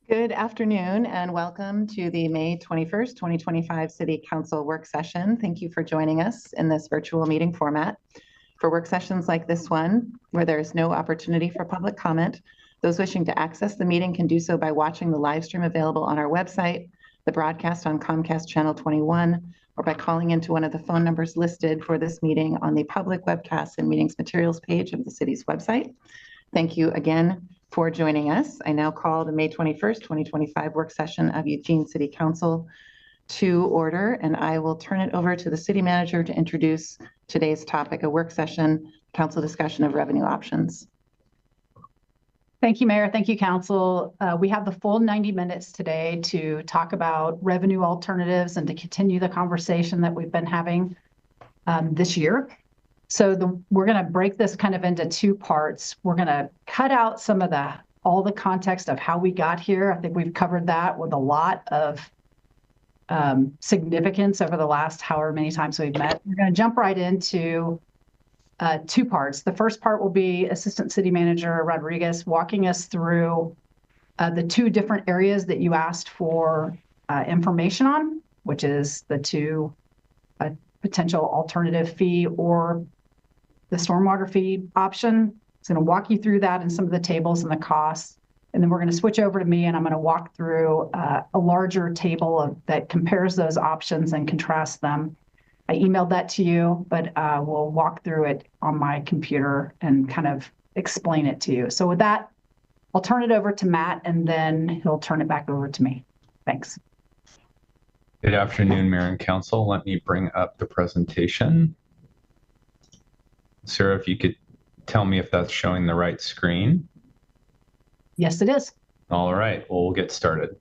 Good afternoon and welcome to the May 21st, 2025 City Council work session. Thank you for joining us in this virtual meeting format. For work sessions like this one, where there is no opportunity for public comment, those wishing to access the meeting can do so by watching the live stream available on our website, the broadcast on Comcast Channel 21, or by calling into one of the phone numbers listed for this meeting on the public webcasts and meetings materials page of the city's website. Thank you again for joining us. I now call the May 21st, 2025 work session of Eugene City Council to order, and I will turn it over to the city manager to introduce today's topic, a work session, council discussion of revenue options. Thank you, Mayor. Thank you, Council. We have the full 90 minutes today to talk about revenue alternatives and to continue the conversation that we've been having this year. So we're going to break this kind of into two parts. We're going to cut out some of all the context of how we got here. I think we've covered that with a lot of significance over the last however many times we've met. We're going to jump right into two parts. The first part will be Assistant City Manager Rodriguez walking us through the two different areas that you asked for information on, which is the two potential alternative fee or the stormwater fee option. It's going to walk you through that and some of the tables and the costs. And then we're going to switch over to me and I'm going to walk through a larger table that compares those options and contrasts them. I emailed that to you, but we'll walk through it on my computer and kind of explain it to you. So with that, I'll turn it over to Matt and then he'll turn it back over to me. Thanks. Good afternoon, Mayor and Council. Let me bring up the presentation. Sarah, if you could tell me if that's showing the right screen. Yes, it is. All right, well, we'll get started.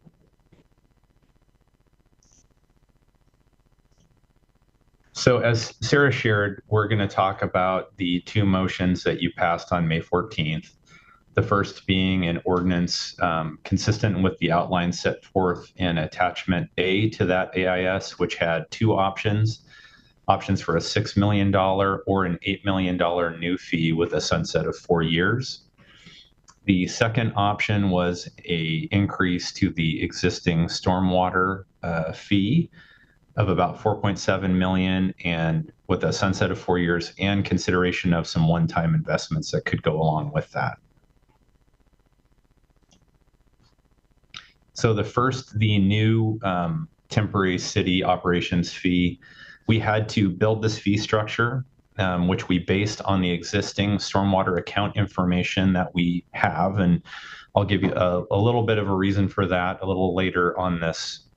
So as Sarah shared, we're going to talk about the two motions that you passed on May 14th. The first being an ordinance consistent with the outline set forth in attachment A to that AIS, which had two options for a $6 million or an $8 million new fee with a sunset of 4 years. The second option was an increase to the existing stormwater fee of about 4.7 million and with a sunset of 4 years and consideration of some one-time investments that could go along with that. So the first, the new temporary city operations fee, we had to build this fee structure, which we based on the existing stormwater account information that we have. And I'll give you a little bit of a reason for that a little later on this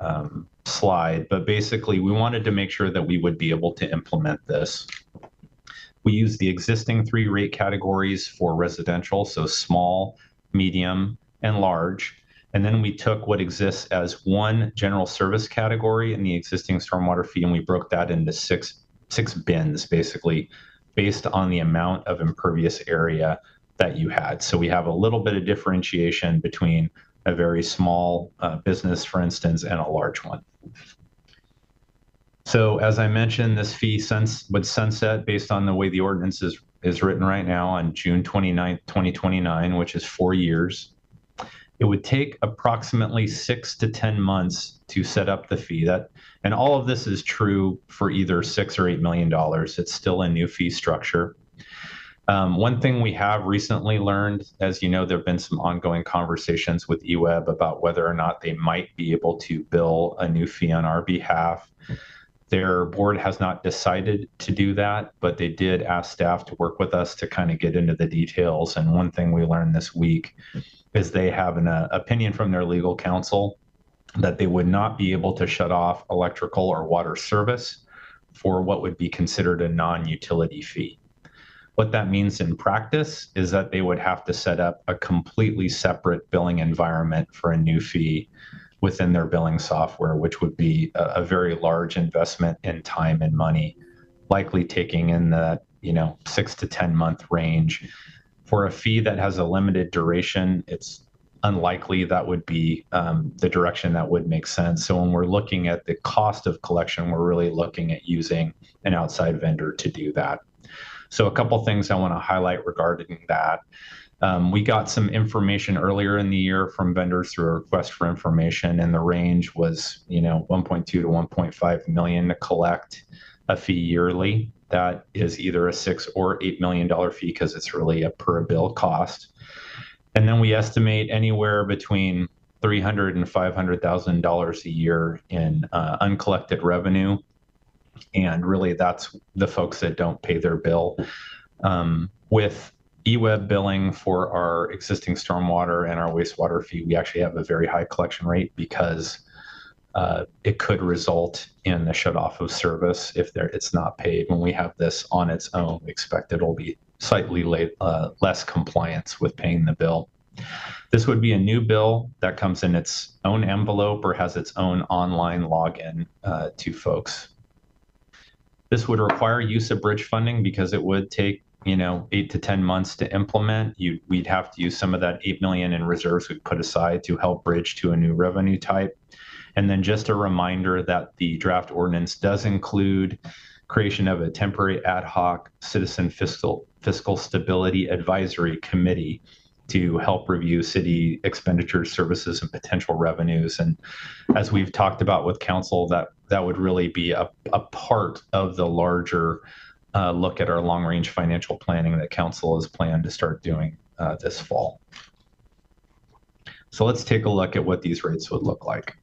slide. But basically, we wanted to make sure that we would be able to implement this. We use the existing 3 rate categories for residential, so small, medium, and large. And then we took what exists as one general service category in the existing stormwater fee, and we broke that into six bins, basically, based on the amount of impervious area that you had. So we have a little bit of differentiation between a very small business, for instance, and a large one. So as I mentioned, this fee would sunset based on the way the ordinance is written right now on June 29th, 2029, which is 4 years. It would take approximately 6 to 10 months to set up the fee. And all of this is true for either $6 or $8 million. It's still a new fee structure. One thing we have recently learned, as you know, there have been some ongoing conversations with EWEB about whether or not they might be able to bill a new fee on our behalf. Their board has not decided to do that, but they did ask staff to work with us to kind of get into the details. And one thing we learned this week is they have an opinion from their legal counsel that they would not be able to shut off electrical or water service for what would be considered a non-utility fee. What that means in practice is that they would have to set up a completely separate billing environment for a new fee within their billing software, which would be a very large investment in time and money, likely taking in the 6 to 10 month range. For a fee that has a limited duration, it's unlikely that would be the direction that would make sense. So when we're looking at the cost of collection, we're really looking at using an outside vendor to do that. So a couple things I want to highlight regarding that. We got some information earlier in the year from vendors through a request for information, and the range was, 1.2 to 1.5 million to collect a fee yearly. That is either a $6 or $8 million fee because it's really a per bill cost. And then we estimate anywhere between $300,000 and $500,000 a year in uncollected revenue. And really, that's the folks that don't pay their bill. With eWeb billing for our existing stormwater and our wastewater fee, we actually have a very high collection rate because it could result in the shutoff of service if it's not paid. When we have this on its own, we expect it'll be slightly less compliance with paying the bill. This would be a new bill that comes in its own envelope or has its own online login to folks. This would require use of bridge funding because it would take 8 to 10 months to implement. We'd have to use some of that 8 million in reserves we put aside to help bridge to a new revenue type. And then just a reminder that the draft ordinance does include creation of a temporary ad hoc citizen fiscal stability advisory committee to help review city expenditures, services, and potential revenues. And as we've talked about with council, that would really be a part of the larger look at our long-range financial planning that council has planned to start doing this fall. So let's take a look at what these rates would look like.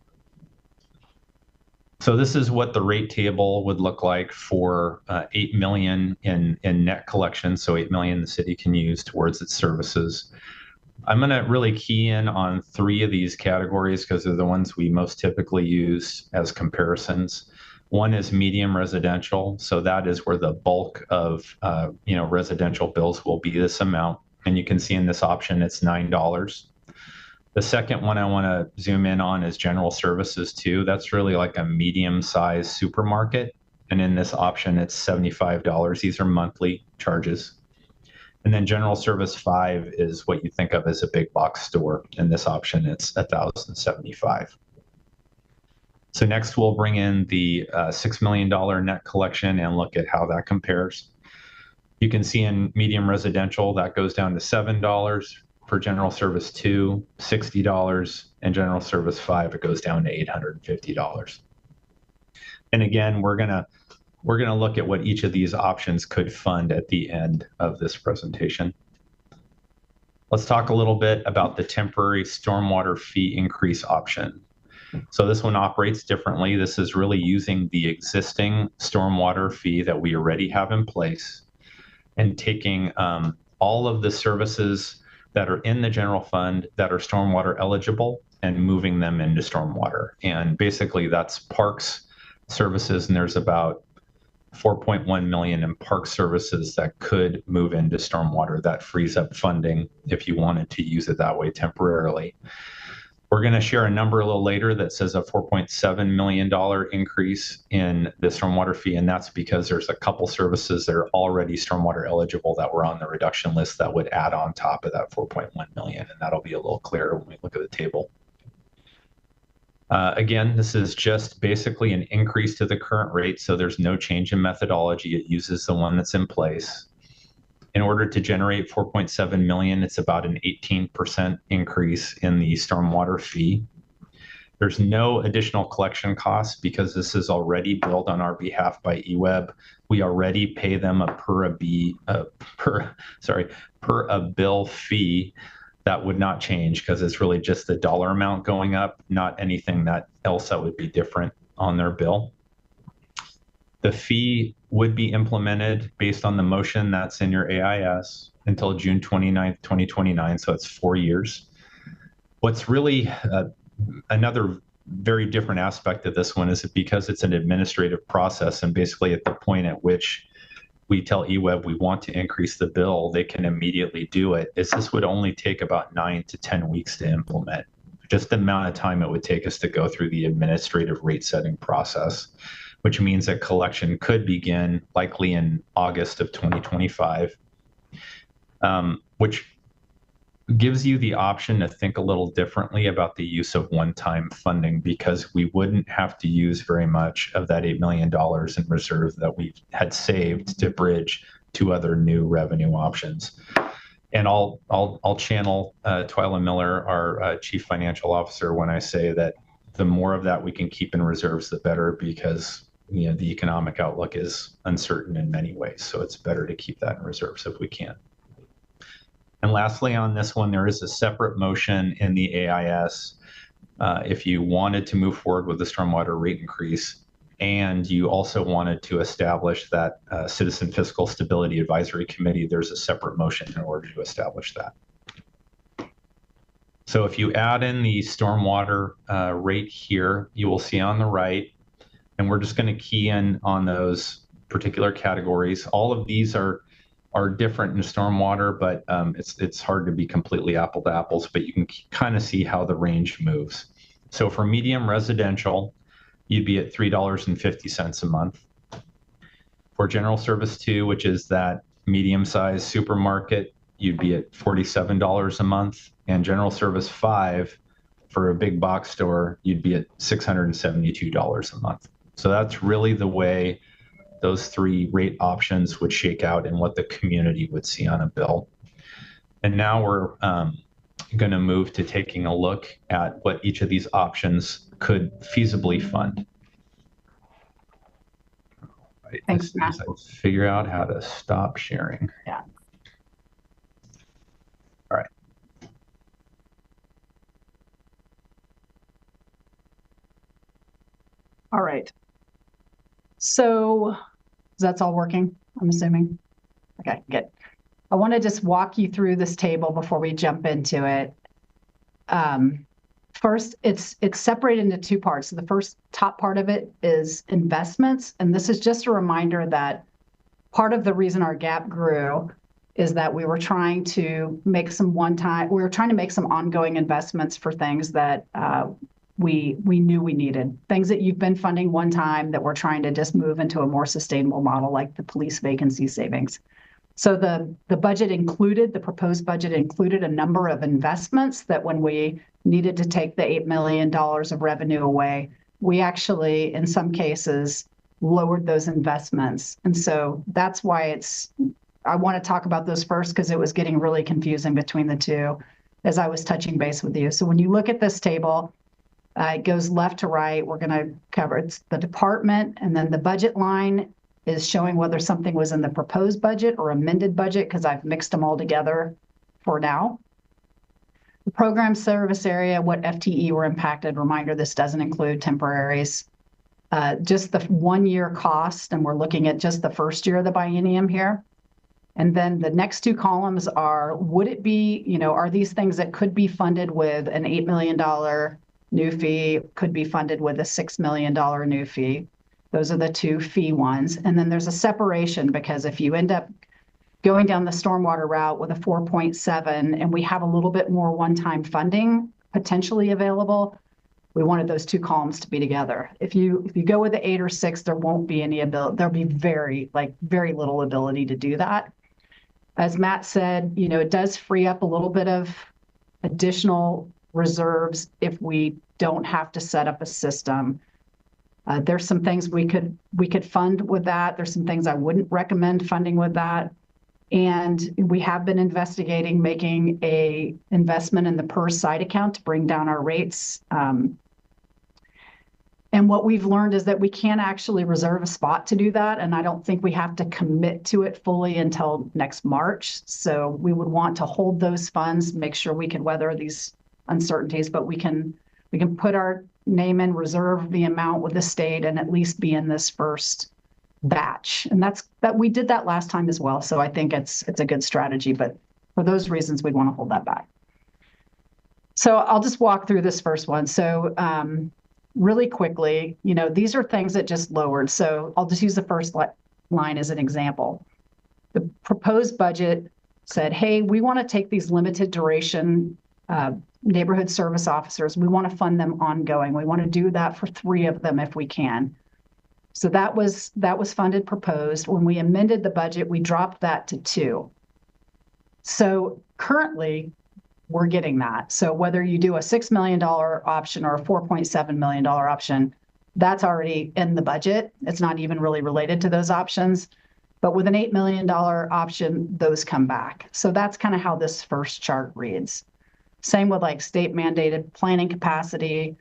So this is what the rate table would look like for 8 million in net collection. So 8 million the city can use towards its services. I'm going to really key in on 3 of these categories because they're the ones we most typically use as comparisons. One is medium residential. So that is where the bulk of residential bills will be this amount. And you can see in this option, it's $9. The second one I want to zoom in on is general services too. That's really like a medium-sized supermarket. And in this option, it's $75. These are monthly charges. And then general service 5 is what you think of as a big box store. In this option, it's $1,075. So next we'll bring in the $6 million net collection and look at how that compares. You can see in medium residential, that goes down to $7. For general service 2, $60, and general service 5, it goes down to $850. And again, we're gonna look at what each of these options could fund at the end of this presentation. Let's talk a little bit about the temporary stormwater fee increase option. So this one operates differently. This is really using the existing stormwater fee that we already have in place and taking all of the services that are in the general fund that are stormwater eligible and moving them into stormwater. And basically that's parks services, and there's about 4.1 million in park services that could move into stormwater. That frees up funding if you wanted to use it that way temporarily. We're going to share a number a little later that says a $4.7 million increase in the stormwater fee, and that's because there's a couple services that are already stormwater eligible that were on the reduction list that would add on top of that 4.1 million, and that'll be a little clearer when we look at the table. Again, this is just basically an increase to the current rate, so there's no change in methodology. It uses the one that's in place. In order to generate 4.7 million, it's about an 18% increase in the stormwater fee. There's no additional collection costs because this is already billed on our behalf by eWeb. We already pay them a per a bill fee. That would not change because it's really just the dollar amount going up, not anything else that would be different on their bill. The fee would be implemented based on the motion that's in your AIS until June 29th, 2029, so it's 4 years. What's really another very different aspect of this one is that because it's an administrative process and basically at the point at which we tell eWeb we want to increase the bill, they can immediately do it. This would only take about 9 to 10 weeks to implement, just the amount of time it would take us to go through the administrative rate setting process, which means that collection could begin likely in August of 2025, which gives you the option to think a little differently about the use of one-time funding because we wouldn't have to use very much of that $8 million in reserve that we had saved to bridge two other new revenue options. And I'll channel Twyla Miller, our Chief Financial Officer, when I say that the more of that we can keep in reserves, the better, because the economic outlook is uncertain in many ways. So it's better to keep that in reserves if we can. And lastly, on this one, there is a separate motion in the AIS. If you wanted to move forward with the stormwater rate increase, and you also wanted to establish that Citizen Fiscal Stability Advisory Committee, there's a separate motion in order to establish that. So if you add in the stormwater rate here, you will see on the right, and we're just going to key in on those particular categories. All of these are different in stormwater, but it's hard to be completely apple to apples, but you can kind of see how the range moves. So for medium residential, you'd be at $3.50 a month. For General Service 2, which is that medium-sized supermarket, you'd be at $47 a month. And General Service 5, for a big box store, you'd be at $672 a month. So that's really the way those three rate options would shake out and what the community would see on a bill. And now we're going to move to taking a look at what each of these options could feasibly fund. Right. Thanks, Matt. I figure out how to stop sharing. Yeah. All right. All right. So that's all working, I'm assuming. Okay, good. I want to just walk you through this table before we jump into it. First, it's separated into two parts. So the first top part of it is investments. And this is just a reminder that part of the reason our gap grew is that we were trying to make some ongoing investments for things that we knew we needed. Things that you've been funding one time that we're trying to just move into a more sustainable model, like the police vacancy savings. So the budget included, the proposed budget included a number of investments that when we needed to take the $8 million of revenue away, we actually, in some cases, lowered those investments. And so that's why I want to talk about those first, because it was getting really confusing between the two as I was touching base with you. So when you look at this table, it goes left to right. We're going to cover it's the department, and then the budget line is showing whether something was in the proposed budget or amended budget, because I've mixed them all together for now. The program service area, what FTE were impacted. Reminder, this doesn't include temporaries. Just the 1 year cost, and we're looking at just the first year of the biennium here. And then the next two columns are, would it be, are these things that could be funded with an $8 million new fee, could be funded with a $6 million new fee. Those are the two fee ones. And then there's a separation, because if you end up going down the stormwater route with a 4.7 and we have a little bit more one-time funding potentially available, we wanted those two columns to be together. If you go with the 8 or 6, there won't be any ability, there'll be very little ability to do that. As Matt said, it does free up a little bit of additional reserves if we don't have to set up a system. There's some things we could fund with that. There's some things I wouldn't recommend funding with that. And we have been investigating making a investment in the PERS site account to bring down our rates. And what we've learned is that we can't actually reserve a spot to do that. And I don't think we have to commit to it fully until next March. So we would want to hold those funds, make sure we can weather these uncertainties, but we can put our name in, reserve the amount with the state, and at least be in this first batch. And that we did that last time as well. So I think it's a good strategy, but for those reasons, we'd want to hold that back. So I'll just walk through this first one. So really quickly, these are things that just lowered. So I'll just use the first line as an example. The proposed budget said, hey, we want to take these limited duration neighborhood service officers. We want to fund them ongoing. We want to do that for 3 of them if we can. So that was funded proposed. When we amended the budget, we dropped that to 2. So currently, we're getting that. So whether you do a $6 million option or a $4.7 million option, that's already in the budget. It's not even really related to those options. But with an $8 million option, those come back. So that's kind of how this first chart reads. Same with like state mandated planning capacity.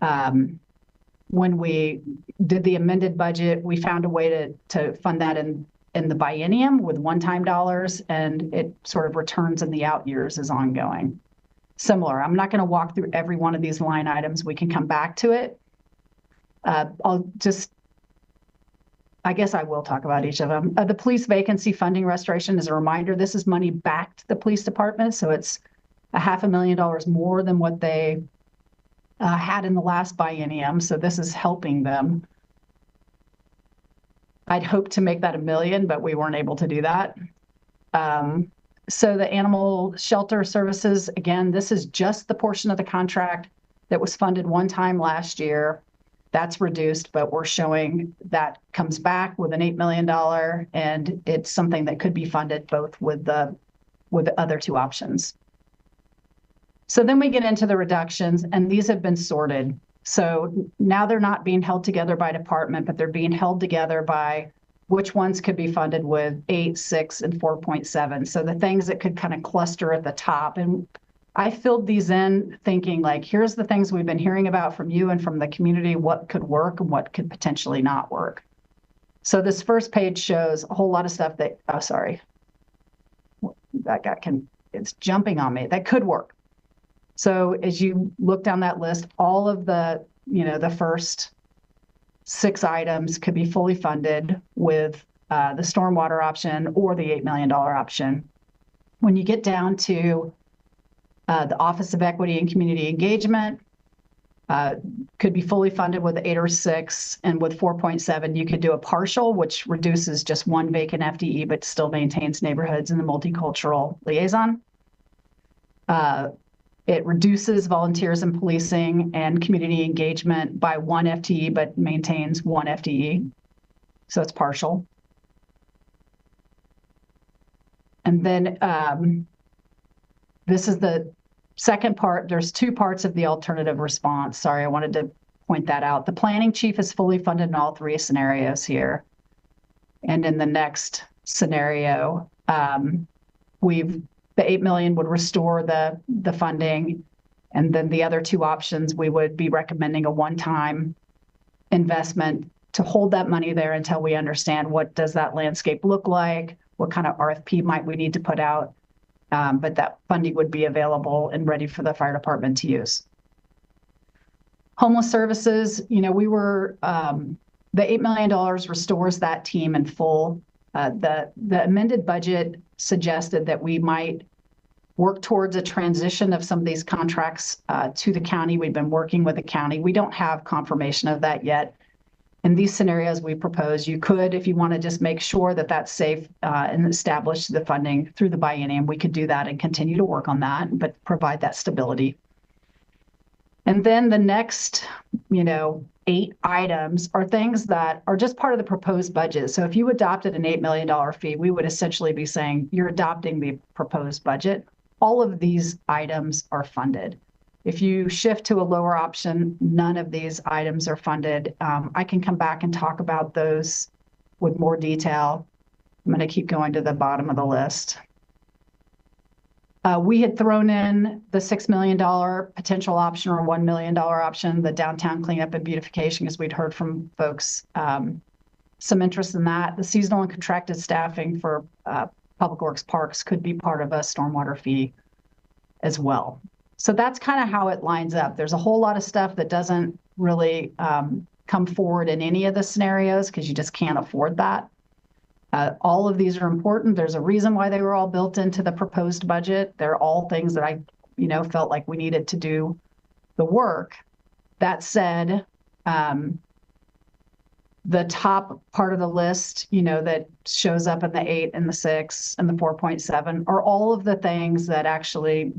When we did the amended budget, we found a way to fund that in the biennium with one-time dollars, and it sort of returns in the out years as ongoing. Similar. I'm not going to walk through every one of these line items. We can come back to it. I guess I will talk about each of them. The police vacancy funding restoration, as a reminder, this is money back to the police department. So it's $500,000 more than what they had in the last biennium. So this is helping them. I'd hoped to make that $1 million, but we weren't able to do that. So the animal shelter services, again, this is just the portion of the contract that was funded one time last year. That's reduced, but we're showing that comes back with an $8 million, and it's something that could be funded both with the other two options. So then we get into the reductions, and these have been sorted. So now they're not being held together by department, but they're being held together by which ones could be funded with 8, 6, and 4.7. So the things that could kind of cluster at the top. And I filled these in thinking like, here's the things we've been hearing about from you and from the community, what could work and what could potentially not work. So this first page shows a whole lot of stuff that, oh, sorry, it's jumping on me. That could work. So as you look down that list, all of the, the first 6 items could be fully funded with the stormwater option or the $8 million option. When you get down to the Office of Equity and Community Engagement, could be fully funded with 8 or 6, and with 4.7, you could do a partial, which reduces just 1 vacant FTE, but still maintains neighborhoods in the multicultural liaison. It reduces volunteers in policing and community engagement by 1 FTE, but maintains 1 FTE. So it's partial. And then this is the second part. There's 2 parts of the alternative response. Sorry, I wanted to point that out. The planning chief is fully funded in all 3 scenarios here. And in the next scenario, the $8 million would restore the funding, and then the other 2 options, we would be recommending a one-time investment to hold that money there until we understand what does that landscape look like, what kind of RFP might we need to put out, but that funding would be available and ready for the fire department to use. Homeless services, we were, the $8 million restores that team in full. The amended budget suggested that we might work towards a transition of some of these contracts to the county. We've been working with the county. We don't have confirmation of that yet. In these scenarios we propose, you could, if you want to just make sure that that's safe and establish the funding through the biennium, we could do that and continue to work on that, but provide that stability. And then the next, 8 items are things that are just part of the proposed budget. So if you adopted an $8 million fee, we would essentially be saying you're adopting the proposed budget. All of these items are funded. If you shift to a lower option, none of these items are funded. I can come back and talk about those with more detail. I'm going to keep going to the bottom of the list. We had thrown in the $6 million potential option or $1 million option, the downtown cleanup and beautification, as we'd heard from folks, some interest in that. The seasonal and contracted staffing for Public Works Parks could be part of a stormwater fee as well. So that's kind of how it lines up. There's a whole lot of stuff that doesn't really come forward in any of the scenarios because you just can't afford that. All of these are important. There's a reason why they were all built into the proposed budget. They're all things that I, felt like we needed to do the work. That said, the top part of the list, that shows up in the 8 and the 6 and the 4.7 are all of the things that actually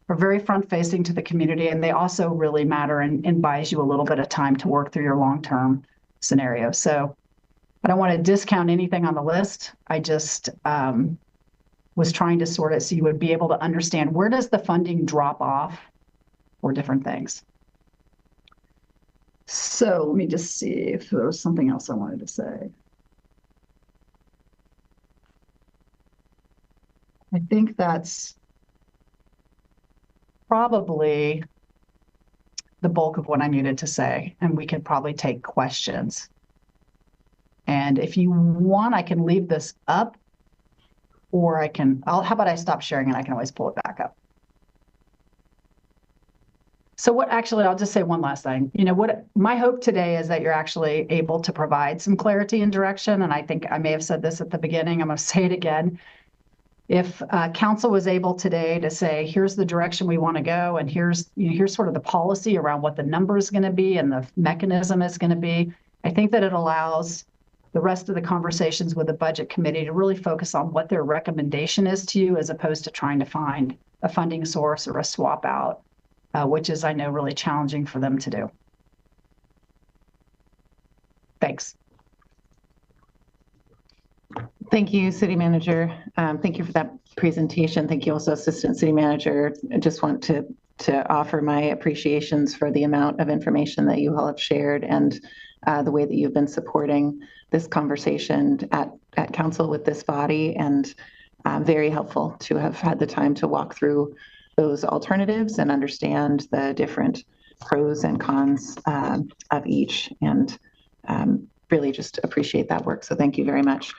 are very front-facing to the community, and they also really matter and buys you a little bit of time to work through your long-term scenario. So I don't want to discount anything on the list. I just was trying to sort it so you would be able to understand where does the funding drop off for different things. So let me just see if there was something else I wanted to say. I think that's probably the bulk of what I needed to say, and we could probably take questions. And if you want, I can leave this up, or how about I stop sharing and I can always pull it back up. So I'll just say one last thing. What my hope today is that you're actually able to provide some clarity and direction. And I think I may have said this at the beginning. I'm going to say it again. If council was able today to say, here's the direction we want to go, and here's sort of the policy around what the number is going to be and the mechanism is going to be, I think that it allows the rest of the conversations with the budget committee to really focus on what their recommendation is to you, as opposed to trying to find a funding source or a swap out, which is, I know, really challenging for them to do. Thanks. Thank you, City Manager. Thank you for that presentation. Thank you also, Assistant City Manager. I just want to offer my appreciations for the amount of information that you all have shared and the way that you've been supporting this conversation at council with this body, and very helpful to have had the time to walk through those alternatives and understand the different pros and cons of each, and really just appreciate that work. So thank you very much.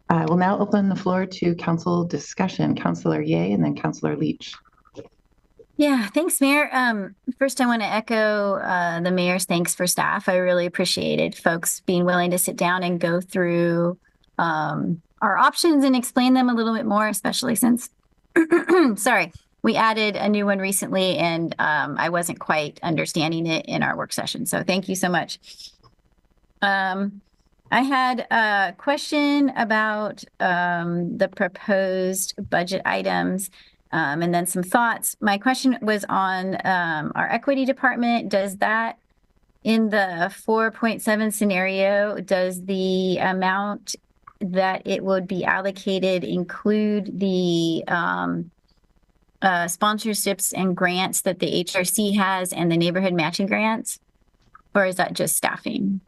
I will now open the floor to council discussion. Councillor Ye and then Councillor Leach. Yeah, thanks, Mayor. First, I want to echo the mayor's thanks for staff. I really appreciated folks being willing to sit down and go through our options and explain them a little bit more, especially since, sorry, we added a new one recently and I wasn't quite understanding it in our work session. So thank you so much. I had a question about the proposed budget items and then some thoughts. My question was on our equity department. Does that, in the 4.7 scenario, does the amount that it would be allocated include the sponsorships and grants that the HRC has and the neighborhood matching grants? Or is that just staffing?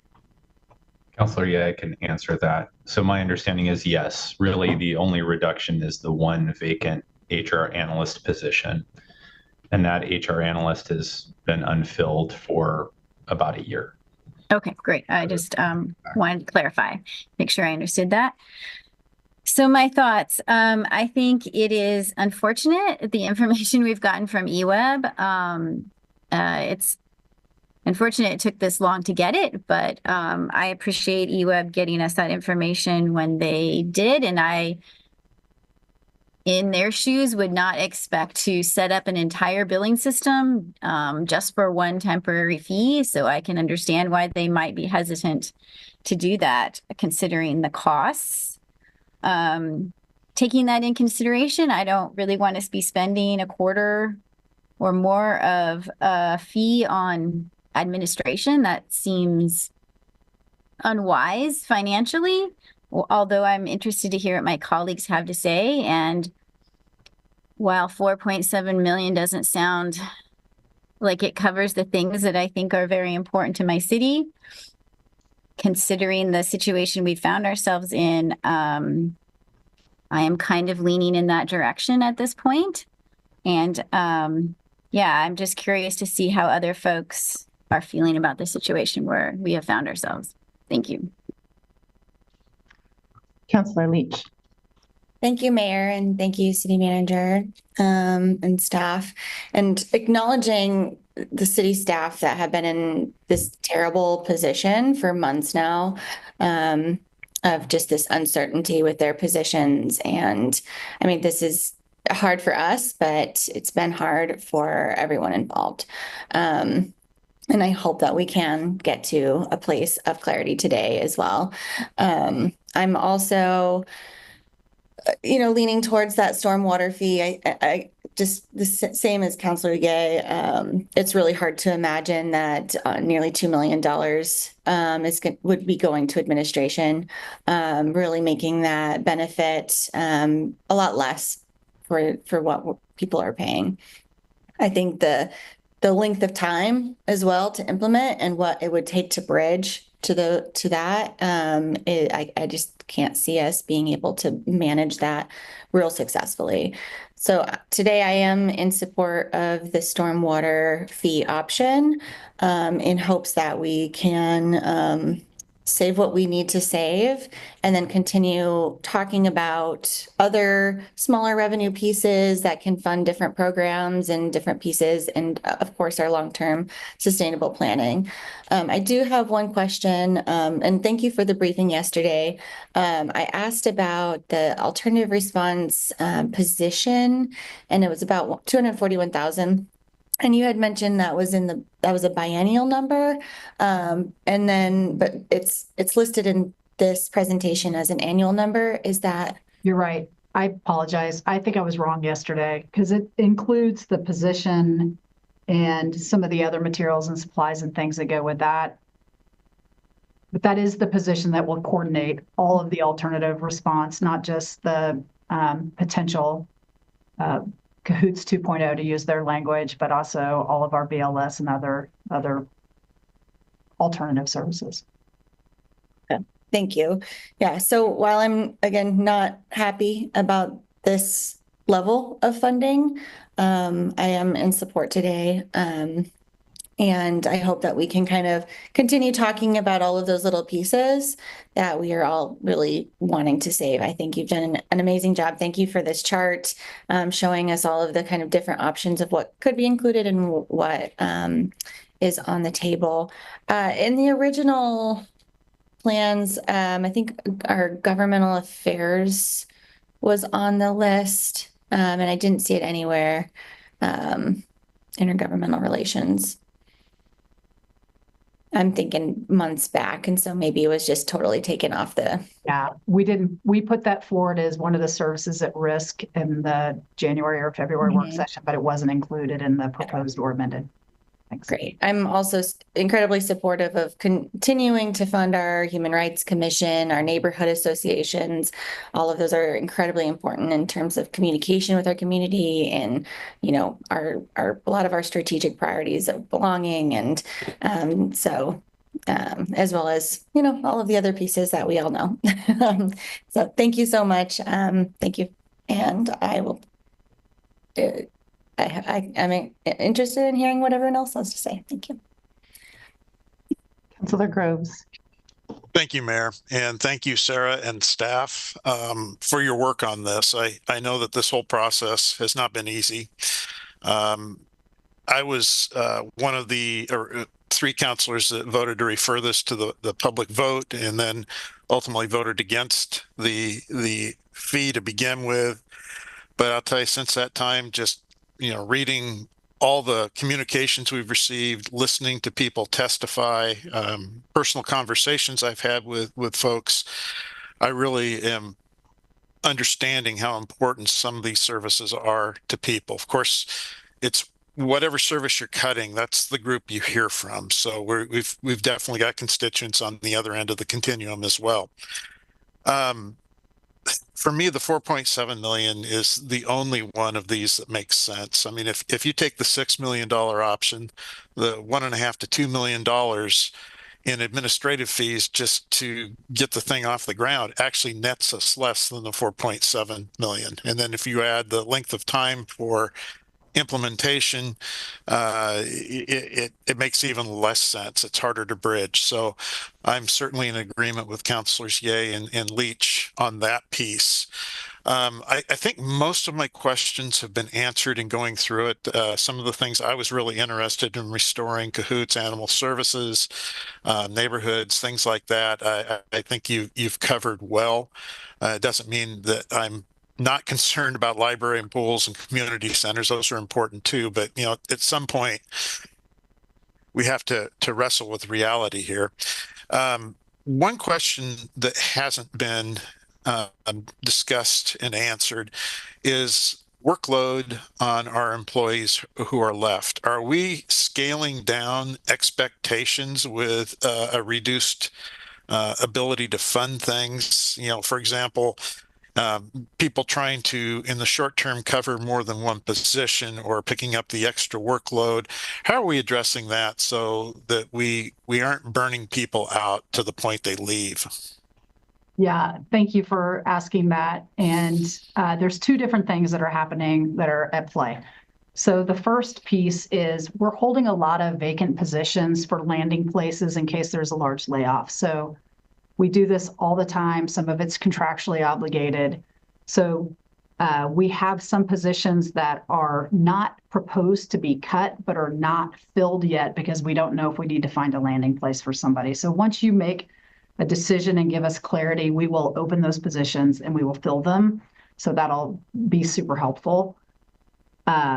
Councillor, yeah, I can answer that. So my understanding is yes, really the only reduction is the one vacant HR analyst position. And that HR analyst has been unfilled for about a year. Okay, great. I just wanted to clarify, make sure I understood that. So my thoughts, I think it is unfortunate, the information we've gotten from eWeb. It's unfortunate it took this long to get it, but I appreciate eWeb getting us that information when they did. And I, in their shoes, would not expect to set up an entire billing system just for one temporary fee. So I can understand why they might be hesitant to do that, considering the costs. Taking that in consideration, I don't really want to be spending a quarter or more of a fee on administration. That seems unwise financially, although I'm interested to hear what my colleagues have to say. And while 4.7 million doesn't sound like it covers the things that I think are very important to my city, considering the situation we found ourselves in, I am kind of leaning in that direction at this point. And yeah, I'm just curious to see how other folks are feeling about the situation where we have found ourselves. Thank you. Councillor Leach. Thank you, Mayor, and thank you, City Manager and staff, and acknowledging the city staff that have been in this terrible position for months now, of just this uncertainty with their positions. And I mean, this is hard for us, but it's been hard for everyone involved. And I hope that we can get to a place of clarity today as well. I'm also, leaning towards that stormwater fee. I just the same as Councillor Gay. It's really hard to imagine that nearly $2 million would be going to administration, really making that benefit a lot less for what people are paying. I think the length of time as well to implement and what it would take to bridge to that. I just can't see us being able to manage that real successfully. So today I am in support of the stormwater fee option, in hopes that we can save what we need to save and then continue talking about other smaller revenue pieces that can fund different programs and different pieces, and of course our long-term sustainable planning. I do have one question, and thank you for the briefing yesterday. I asked about the alternative response position, and it was about 241,000. And you had mentioned that was a biennial number, but it's listed in this presentation as an annual number. Is that? You're right. I apologize. I think I was wrong yesterday because it includes the position and some of the other materials and supplies and things that go with that. But that is the position that will coordinate all of the alternative response, not just the potential Cahoots 2.0 to use their language, but also all of our BLS and other alternative services. Okay. Thank you. Yeah. So while I'm again not happy about this level of funding, I am in support today. And I hope that we can kind of continue talking about all of those little pieces that we are all really wanting to save. I think you've done an amazing job. Thank you for this chart, showing us all of the kind of different options of what could be included and what is on the table. In the original plans, I think our governmental affairs was on the list, and I didn't see it anywhere. Intergovernmental relations. I'm thinking months back, and so maybe it was just totally taken off the. Yeah, we put that forward as one of the services at risk in the January or February work session, but it wasn't included in the proposed or amended. Thanks. Great. I'm also incredibly supportive of continuing to fund our Human Rights Commission, our neighborhood associations. All of those are incredibly important in terms of communication with our community and, you know, a lot of our strategic priorities of belonging, and as well as, you know, all of the other pieces that we all know. So thank you so much. Thank you. And I will I'm interested in hearing what everyone else has to say. Thank you. Councilor Groves. Thank you, Mayor, and thank you, Sarah and staff, for your work on this. I know that this whole process has not been easy. I was one of the three councilors that voted to refer this to the public vote, and then ultimately voted against the fee to begin with. But I'll tell you, since that time, just reading all the communications we've received, listening to people testify, personal conversations I've had with folks, I really am understanding how important some of these services are to people. Of course, it's whatever service you're cutting, that's the group you hear from. So we've definitely got constituents on the other end of the continuum as well. For me, the 4.7 million is the only one of these that makes sense. I mean, if you take the $6 million option, the $1.5 to $2 million in administrative fees just to get the thing off the ground actually nets us less than the 4.7 million. And then if you add the length of time for implementation, it makes even less sense. It's harder to bridge. So I'm certainly in agreement with Councilors Ye and Leach on that piece. I think most of my questions have been answered in going through it. Some of the things I was really interested in restoring Cahoots, animal services, neighborhoods, things like that. I think you've covered well. It doesn't mean that I'm not concerned about library and pools and community centers. Those are important too. But, at some point, we have to wrestle with reality here. One question that hasn't been discussed and answered is workload on our employees who are left. Are we scaling down expectations with a reduced ability to fund things? For example, people trying to, in the short term, cover more than one position or picking up the extra workload. How are we addressing that so that we aren't burning people out to the point they leave? Yeah, thank you for asking that. And there's two different things that are happening that are at play. So the first piece is we're holding a lot of vacant positions for landing places in case there's a large layoff. So we do this all the time. Some of it's contractually obligated. So we have some positions that are not proposed to be cut, but are not filled yet because we don't know if we need to find a landing place for somebody. So once you make a decision and give us clarity, we will open those positions and we will fill them. So that'll be super helpful.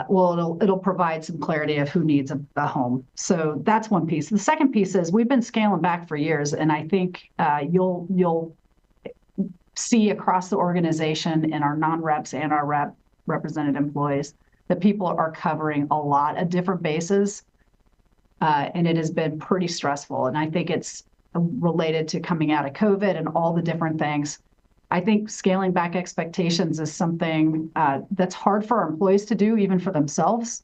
Well, it'll provide some clarity of who needs a home. So that's one piece. The second piece is we've been scaling back for years, and I think you'll see across the organization in our non-reps and our represented employees that people are covering a lot of different bases, and it has been pretty stressful. And I think it's related to coming out of COVID and all the different things. I think scaling back expectations is something that's hard for our employees to do, even for themselves.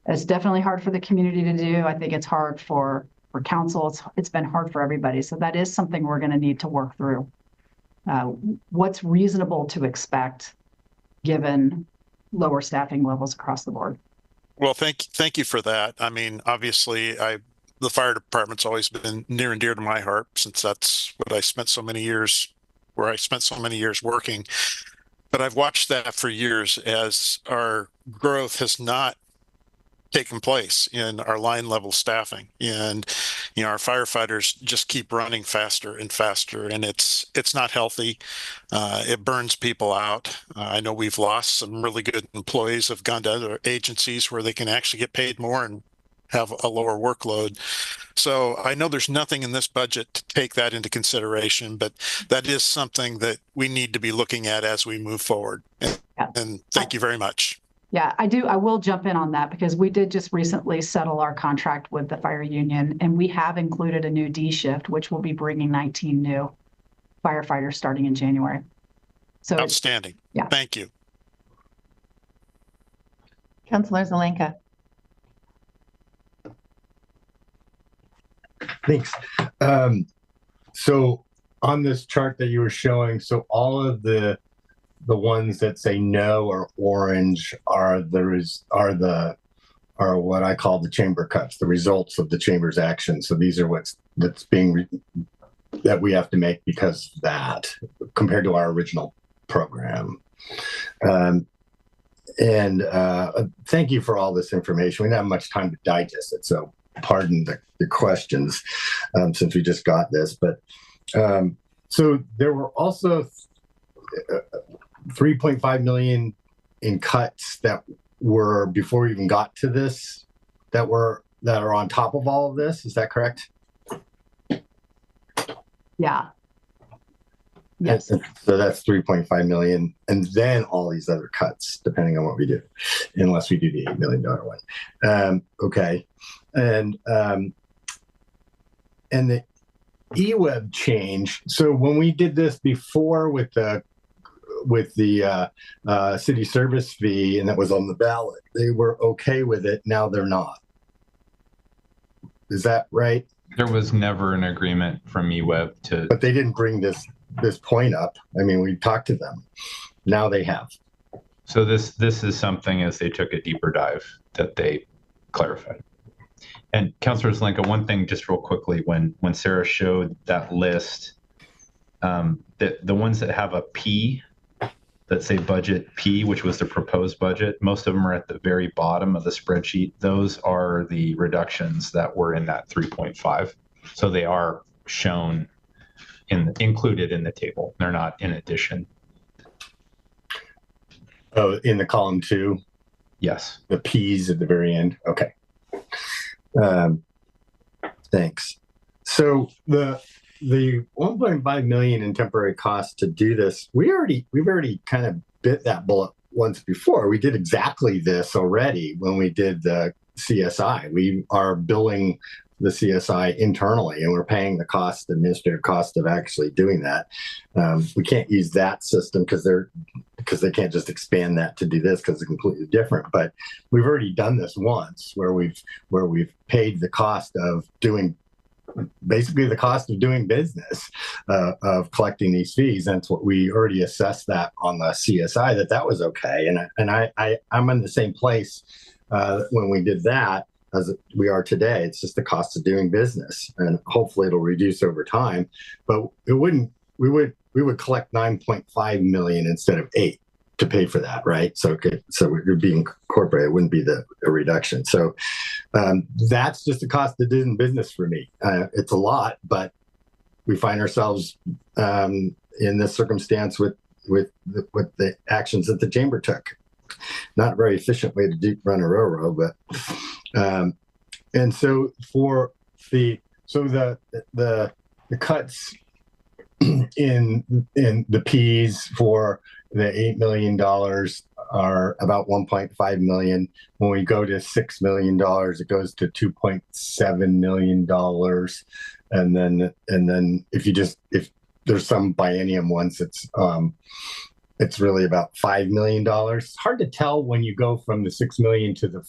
It's definitely hard for the community to do. I think it's hard for council. It's been hard for everybody. So that is something we're going to need to work through. What's reasonable to expect given lower staffing levels across the board? Well, thank you for that. I mean, obviously, the fire department's always been near and dear to my heart since that's what I spent so many years working. But I've watched that for years as our growth has not taken place in our line level staffing, and our firefighters just keep running faster and faster, and it's not healthy. It burns people out. I know we've lost some really good employees, have gone to other agencies where they can actually get paid more and have a lower workload. So I know there's nothing in this budget to take that into consideration, but that is something that we need to be looking at as we move forward. And thank you very much. Yeah, I will jump in on that because we did just recently settle our contract with the fire union, and we have included a new D shift, which will be bringing 19 new firefighters starting in January. So outstanding. Yeah. Thank you. Councilor Zelenka. Thanks. So on this chart that you were showing, so all of the ones that say no or orange are what I call the chamber cuts, the results of the chamber's action. So these are that's being that we have to make because of that compared to our original program. And thank you for all this information. We didn't have much time to digest it, so pardon the questions since we just got this. But so there were also 3.5 million in cuts that were before we even got to this that are on top of all of this. Is that correct? Yeah. Yes. So that's 3.5 million, and then all these other cuts, depending on what we do, unless we do the $8 million one. Okay, and the eWeb change. So when we did this before with the city service fee, and that was on the ballot, they were okay with it. Now they're not. Is that right? There was never an agreement from eWeb to. But they didn't bring this point up. I mean, we talked to them. Now they have. So this is something as they took a deeper dive that they clarified. And Councilor Zelenka, one thing just real quickly, when Sarah showed that list, the ones that have a P that say budget P, which was the proposed budget, most of them are at the very bottom of the spreadsheet. Those are the reductions that were in that 3.5. So they are shown included in the table. They're not in addition. Oh, in the column 2? Yes. The P's at the very end. Okay. Thanks. So the 1.5 million in temporary costs to do this, we've already kind of bit that bullet once before. We did exactly this already when we did the CSI. We are billing the CSI internally, and we're paying the cost, the administrative cost of actually doing that. We can't use that system because they can't just expand that to do this because it's completely different. But we've already done this once where we've paid the cost of doing, basically the cost of doing business, of collecting these fees. And it's what we already assessed that on the CSI that was okay. And I'm in the same place when we did that as we are today. It's just the cost of doing business, and hopefully it'll reduce over time. But we would collect 9.5 million instead of 8 to pay for that, right? So it would be incorporated. It wouldn't be a reduction. So that's just the cost of doing business for me. It's a lot, but we find ourselves in this circumstance with the actions that the chamber took. Not a very efficient way to run a railroad, but and so for the cuts in the P's for the $8 million are about 1.5 million. When we go to $6 million, it goes to $2.7 million. And then if there's some biennium ones, it's really about $5 million. It's hard to tell when you go from the 6 million to the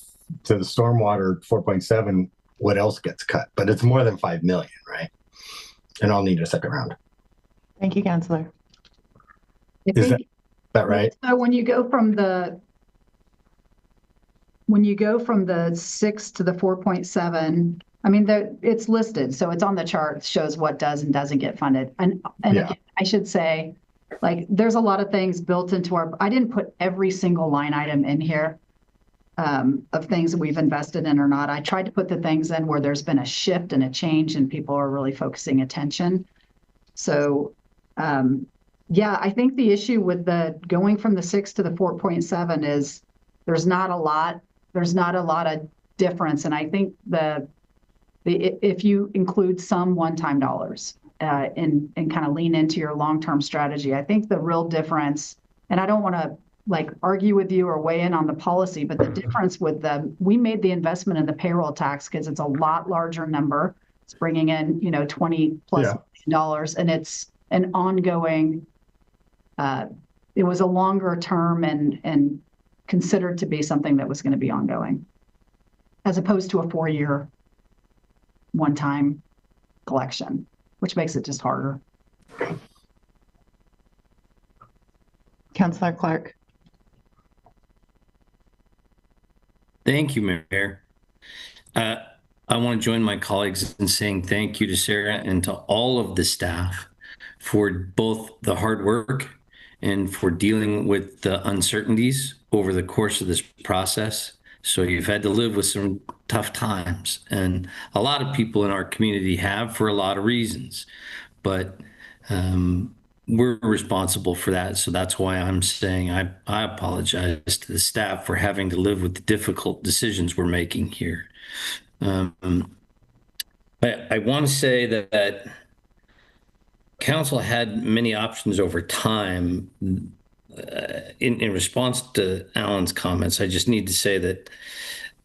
stormwater 4.7 what else gets cut, but it's more than 5 million, right? And I'll need a second round. Thank you, Councilor. Is that right? So when you go from the 6 to the 4.7, I mean, it's listed, so it's on the chart, shows what does and doesn't get funded. And Yeah. Again, I should say, like, there's a lot of things built into I didn't put every single line item in here of things that we've invested in or not. I tried to put the things in where there's been a shift and a change and people are really focusing attention. So, yeah, I think the issue with the going from the 6 to the 4.7 is there's not a lot of difference. And I think if you include some one-time dollars and kind of lean into your long-term strategy, I think the real difference, and I don't want to like argue with you or weigh in on the policy, but the difference with we made the investment in the payroll tax because it's a lot larger number. It's bringing in, $20+ million, and it's an ongoing, it was a longer term and considered to be something that was going to be ongoing, as opposed to a 4-year one-time collection, which makes it just harder. Councilor Clark. Thank you, Mayor. I want to join my colleagues in saying thank you to Sarah and to all of the staff for both the hard work and for dealing with the uncertainties over the course of this process. So you've had to live with some tough times, and a lot of people in our community have for a lot of reasons, but we're responsible for that. So that's why I'm saying I apologize to the staff for having to live with the difficult decisions we're making here. I want to say that council had many options over time. In response to Alan's comments, I just need to say that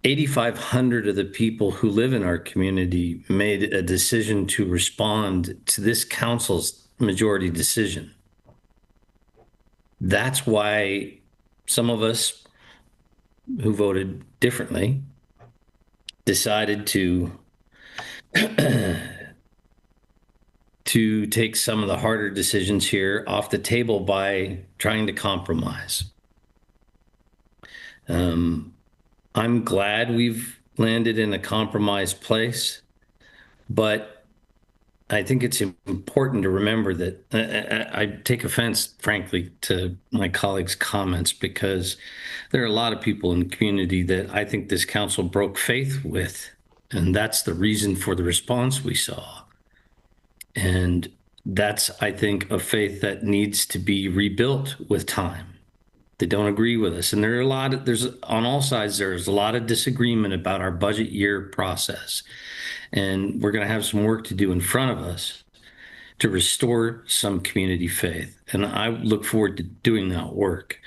8,500 of the people who live in our community made a decision to respond to this council's majority decision. That's why some of us who voted differently decided to take some of the harder decisions here off the table by trying to compromise. I'm glad we've landed in a compromised place, but I think it's important to remember that I take offense, frankly, to my colleagues' comments, because there are a lot of people in the community that I think this council broke faith with, and that's the reason for the response we saw. And that's, I think, a faith that needs to be rebuilt with time. They don't agree with us. And there's on all sides, there's a lot of disagreement about our budget year process. And we're going to have some work to do in front of us to restore some community faith. And I look forward to doing that work.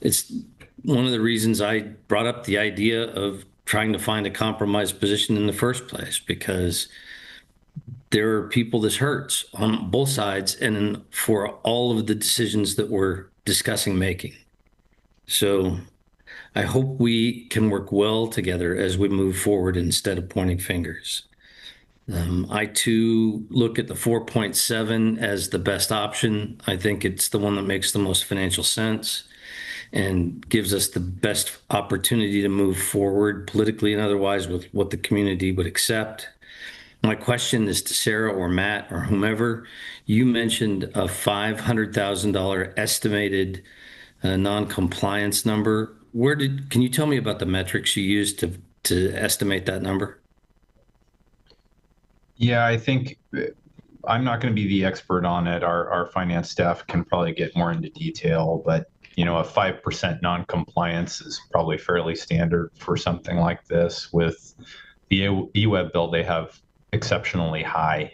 It's one of the reasons I brought up the idea of trying to find a compromise position in the first place, because there are people this hurts on both sides and for all of the decisions that we're discussing making. So I hope we can work well together as we move forward instead of pointing fingers. I too look at the 4.7 as the best option. I think it's the one that makes the most financial sense and gives us the best opportunity to move forward politically and otherwise with what the community would accept. My question is to Sarah or Matt or whomever. You mentioned a $500,000 estimated non-compliance number. Can you tell me about the metrics you used to estimate that number? Yeah, I think I'm not going to be the expert on it. Our finance staff can probably get more into detail, but a 5% non-compliance is probably fairly standard for something like this. With the eWeb bill, they have exceptionally high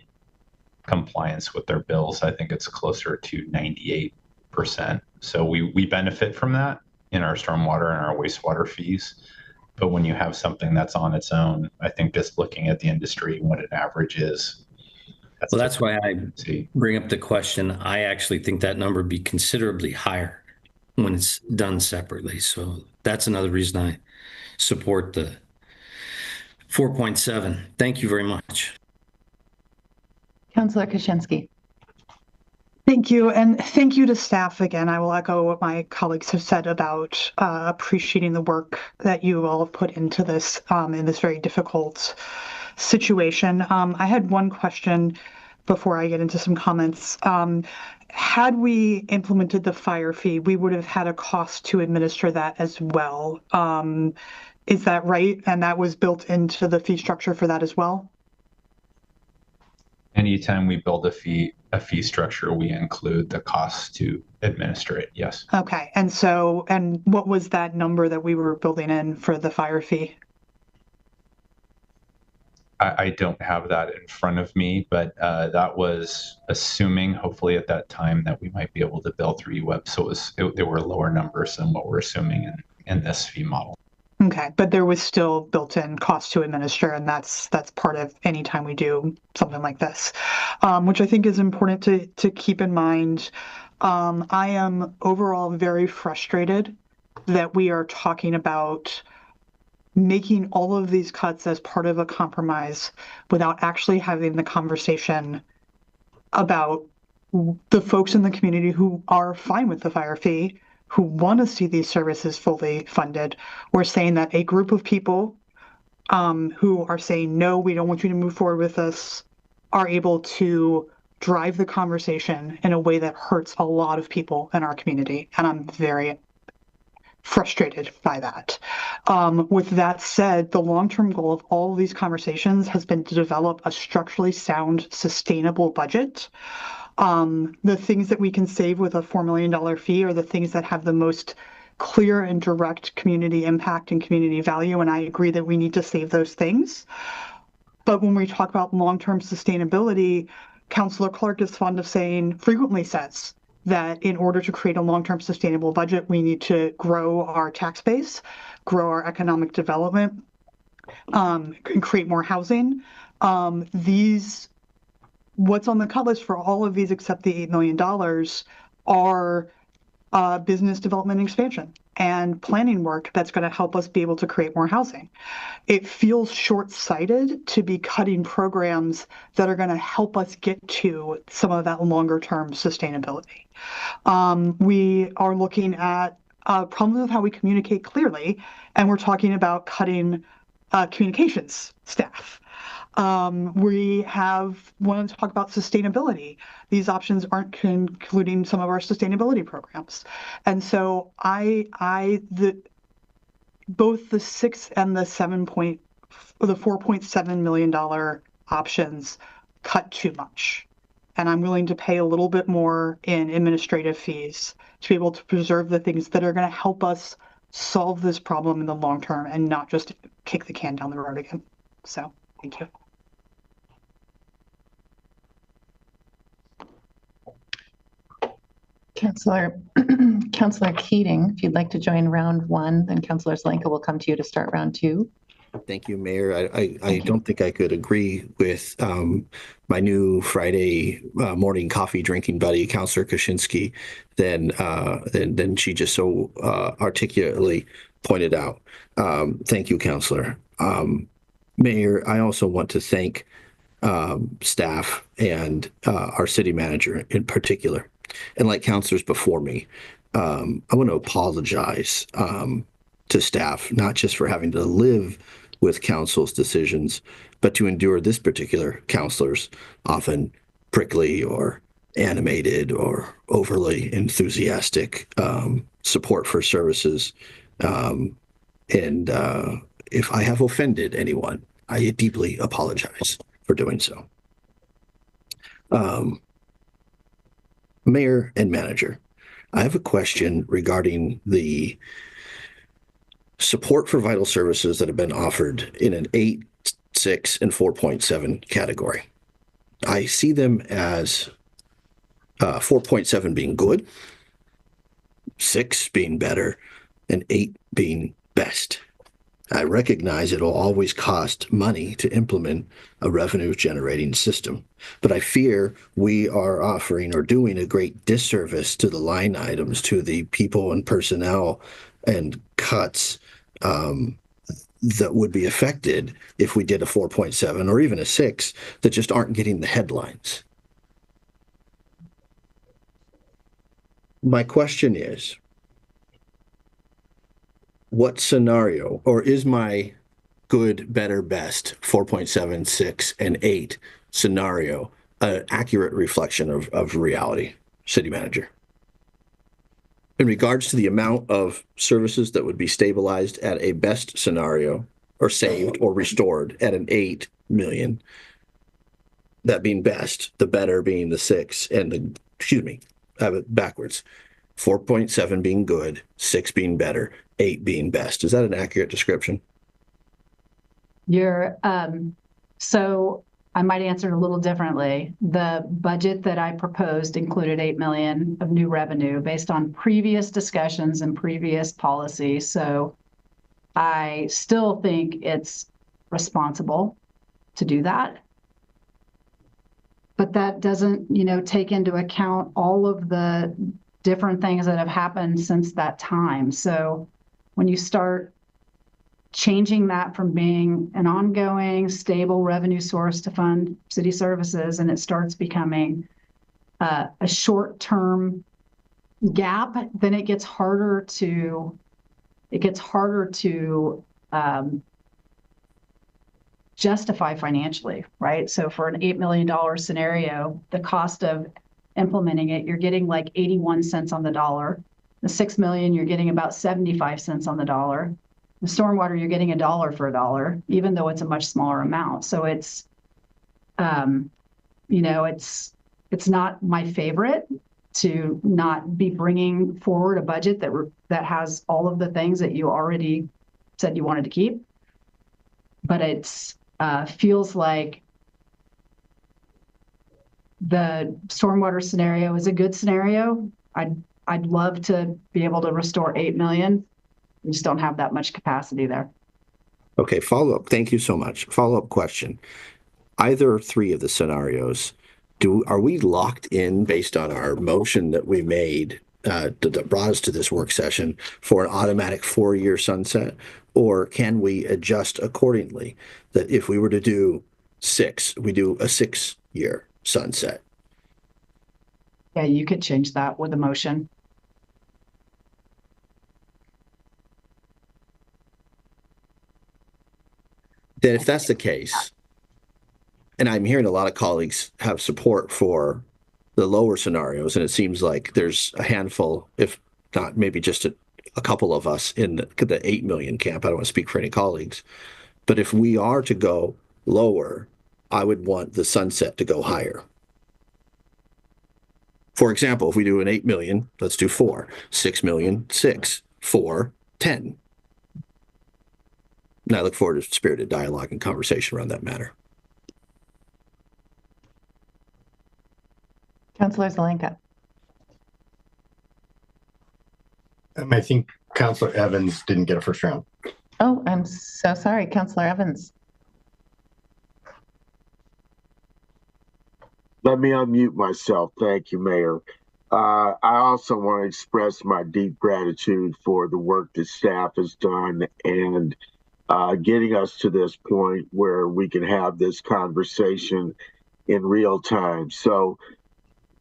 compliance with their bills. I think it's closer to 98%. So we benefit from that in our stormwater and our wastewater fees. But when you have something that's on its own, I think just looking at the industry and what an average is. That's why I bring up the question. I actually think that number would be considerably higher when it's done separately. So that's another reason I support the 4.7. Thank you very much. Councillor Kaczynski. Thank you. And thank you to staff again. I will echo what my colleagues have said about appreciating the work that you all have put into this in this very difficult situation. I had one question before I get into some comments. Had we implemented the fire fee, we would have had a cost to administer that as well. Is that right? And that was built into the fee structure for that as well? Anytime we build a fee structure, we include the cost to administer it. Yes. Okay. And what was that number that we were building in for the fire fee? I don't have that in front of me, but that was assuming, hopefully at that time, that we might be able to bill through eWeb. So there were lower numbers than what we're assuming in this fee model. Okay, but there was still built-in cost to administer, and that's part of any time we do something like this, which I think is important to keep in mind. I am overall very frustrated that we are talking about making all of these cuts as part of a compromise without actually having the conversation about the folks in the community who are fine with the fire fee, who want to see these services fully funded. We're saying that a group of people who are saying, no, we don't want you to move forward with this, are able to drive the conversation in a way that hurts a lot of people in our community. And I'm very frustrated by that. With that said, the long-term goal of all of these conversations has been to develop a structurally sound, sustainable budget. The things that we can save with a $4 million fee are the things that have the most clear and direct community impact and community value. And I agree that we need to save those things. But when we talk about long-term sustainability, Councillor Clark is fond of saying, frequently says, that in order to create a long-term sustainable budget, we need to grow our tax base, grow our economic development, and create more housing. What's on the cut list for all of these except the $8 million are business development and expansion and planning work that's going to help us be able to create more housing. It feels short-sighted to be cutting programs that are going to help us get to some of that longer-term sustainability. We are looking at problems with how we communicate clearly, and we're talking about cutting communications staff. We want to talk about sustainability. These options aren't including some of our sustainability programs. And so both the $6 and the $4.7 million options cut too much. And I'm willing to pay a little bit more in administrative fees to be able to preserve the things that are going to help us solve this problem in the long term and not just kick the can down the road again. So thank you. Councillor Keating, if you'd like to join round one, then Councillor Zelenka will come to you to start round two. Thank you, Mayor. I don't think I could agree with my new Friday morning coffee drinking buddy, Counselor Kaczynski, than she just so articulately pointed out. Thank you, Counselor. Mayor, I also want to thank staff and our city manager in particular. And like counselors before me, I want to apologize to staff, not just for having to live with council's decisions, but to endure this particular counselor's often prickly or animated or overly enthusiastic support for services. And if I have offended anyone, I deeply apologize for doing so. Mayor and manager, I have a question regarding the support for vital services that have been offered in an 8, 6, and 4.7 category. I see them as 4.7 being good, 6 being better, and 8 being best. I recognize it'll always cost money to implement a revenue generating system, but I fear we are offering or doing a great disservice to the line items, to the people and personnel and cuts that would be affected if we did a 4.7 or even a 6 that just aren't getting the headlines. My question is, what scenario, or is my good, better, best 4.7, 6, and 8 scenario an accurate reflection of reality, city manager? In regards to the amount of services that would be stabilized at a best scenario or saved or restored at an 8 million, that being best, the better being the 6, and the, excuse me, I have it backwards. 4.7 being good, 6 being better, 8 being best. Is that an accurate description? So I might answer it a little differently. The budget that I proposed included 8 million of new revenue based on previous discussions and previous policy. So I still think it's responsible to do that. But that doesn't, take into account all of the different things that have happened since that time. So when you start changing that from being an ongoing, stable revenue source to fund city services, and it starts becoming a short-term gap, then it gets harder to justify financially, right? So for an $8 million scenario, the cost of implementing it, you're getting like 81 cents on the dollar. The 6 million, you're getting about 75 cents on the dollar. The stormwater, you're getting $1 for $1, even though it's a much smaller amount. So it's, it's not my favorite to not be bringing forward a budget that has all of the things that you already said you wanted to keep. But it's feels like the stormwater scenario is a good scenario. I'd love to be able to restore 8 million. We just don't have that much capacity there. Okay, follow-up. Thank you so much. Follow-up question. Either 3 of the scenarios, are we locked in based on our motion that we made that brought us to this work session for an automatic 4-year sunset? Or can we adjust accordingly that if we were to do 6, we do a 6-year sunset? Yeah, you could change that with a motion. Then if that's the case, and I'm hearing a lot of colleagues have support for the lower scenarios, and it seems like there's a handful, if not maybe just a couple of us in the 8 million camp. I don't want to speak for any colleagues, but if we are to go lower, I would want the sunset to go higher. For example, if we do an 8 million, let's do 4, 6 million, 6, 4, 10. And I look forward to spirited dialogue and conversation around that matter. Councilor Zelenka. I think Councilor Evans didn't get a first round. Oh, I'm so sorry, Councillor Evans. Let me unmute myself. Thank you, Mayor. I also want to express my deep gratitude for the work that staff has done and getting us to this point where we can have this conversation in real time. So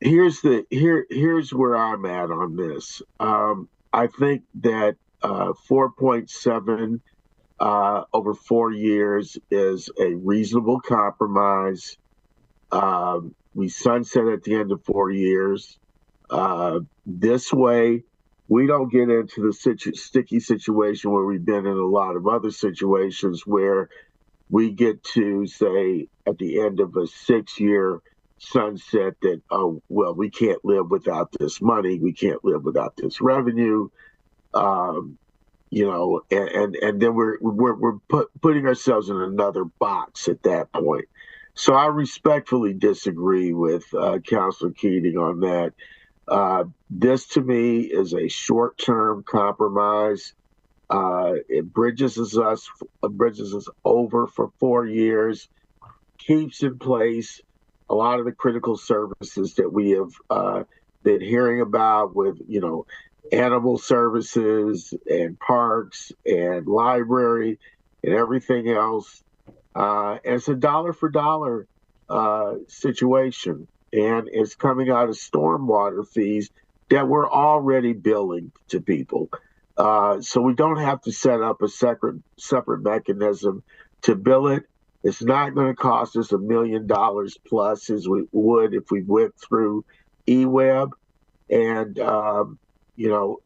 here's where I'm at on this. I think that 4.7 over 4 years is a reasonable compromise. We sunset at the end of 4 years. This way, we don't get into the sticky situation where we've been in a lot of other situations where we get to say at the end of a 6-year sunset that, oh, well, we can't live without this money. We can't live without this revenue. You know, and then we're putting ourselves in another box at that point. So I respectfully disagree with Councilor Keating on that. This to me is a short-term compromise. It bridges us over for 4 years, keeps in place a lot of the critical services that we have been hearing about with, you know, animal services and parks and library and everything else. And it's a dollar for dollar situation. And it's coming out of stormwater fees that we're already billing to people. So we don't have to set up a separate mechanism to bill it. It's not going to cost us $1 million plus as we would if we went through eWeb. And, you know,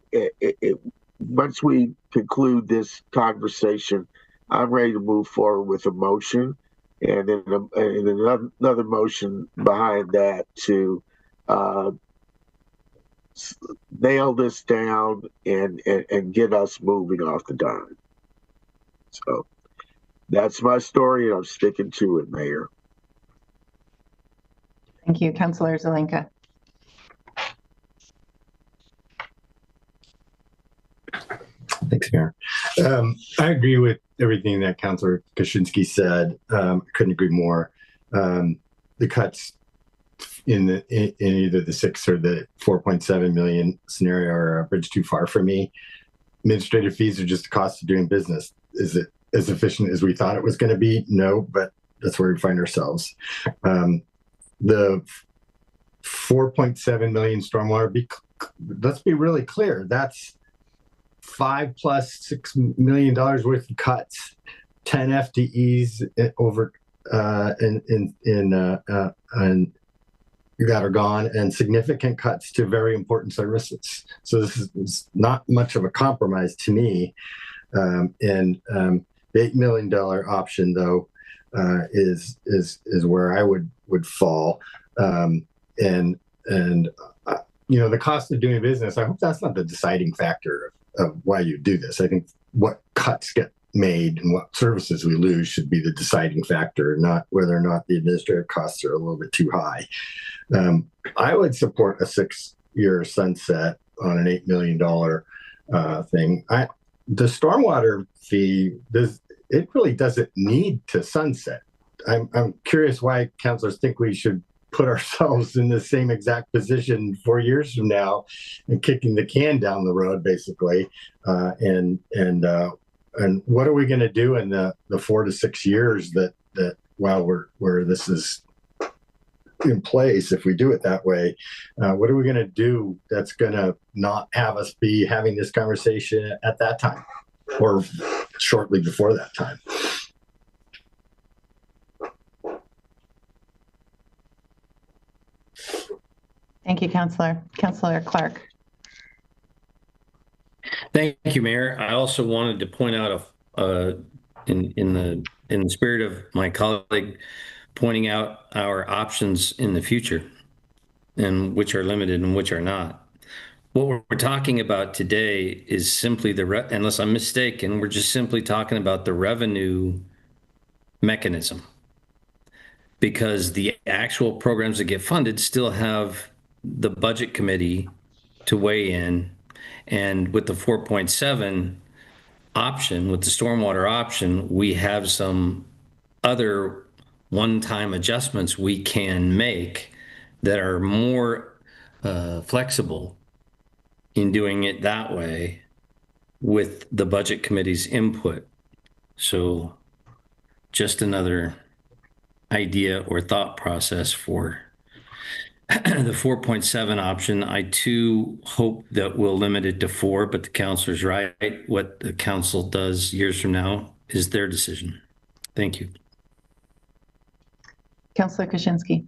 once we conclude this conversation, I'm ready to move forward with a motion and then another motion behind that to nail this down and get us moving off the dime. So that's my story, and I'm sticking to it, Mayor. Thank you, Councillor Zelenka. Thanks, Mayor. I agree with everything that Councilor Kaczynski said. Couldn't agree more. The cuts in either the 6 or the 4.7 million scenario are a bridge too far for me. Administrative fees are just the cost of doing business. Is it as efficient as we thought it was going to be? No, but that's where we find ourselves. The 4.7 million stormwater, let's be really clear. That's $5 plus $6 million worth of cuts, 10 FTEs over that are gone, and significant cuts to very important services. So this is not much of a compromise to me. The $8 million option, though, is where I would fall. You know, the cost of doing business, I hope that's not the deciding factor of why you do this. I think what cuts get made and what services we lose should be the deciding factor, not whether or not the administrative costs are a little bit too high. I would support a 6-year sunset on an $8 million thing. The stormwater fee, it really doesn't need to sunset. I'm curious why councilors think we should put ourselves in the same exact position 4 years from now and kicking the can down the road, basically. And what are we going to do in the 4 to 6 years that while where this is in place, if we do it that way, what are we going to do that's going to not have us be having this conversation at that time or shortly before that time? Thank you, Councillor. Councillor Clark. Thank you, Mayor. I also wanted to point out in the spirit of my colleague pointing out our options in the future and which are limited and which are not. What we're talking about today is simply unless I'm mistaken, we're just simply talking about the revenue mechanism, because the actual programs that get funded still have the budget committee to weigh in. And with the 4.7, option, with the stormwater option, we have some other one-time adjustments we can make that are more flexible in doing it that way with the budget committee's input. So just another idea or thought process for the 4.7 option. I too hope that we'll limit it to 4, but the counselor's right. What the council does years from now is their decision. Thank you. Councillor Kaczynski.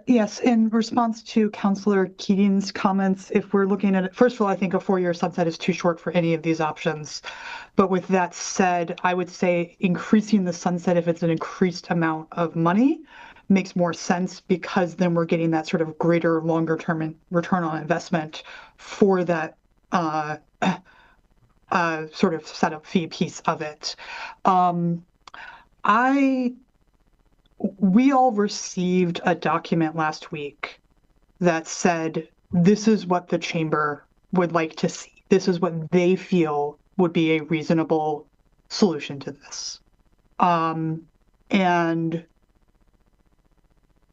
Yes, in response to Councillor Keating's comments, if we're looking at it, first of all, I think a 4-year sunset is too short for any of these options. But with that said, I would say increasing the sunset, if it's an increased amount of money, makes more sense, because then we're getting that sort of greater, longer term return on investment for that sort of setup fee piece of it. We all received a document last week that said, this is what the chamber would like to see. This is what they feel would be a reasonable solution to this. And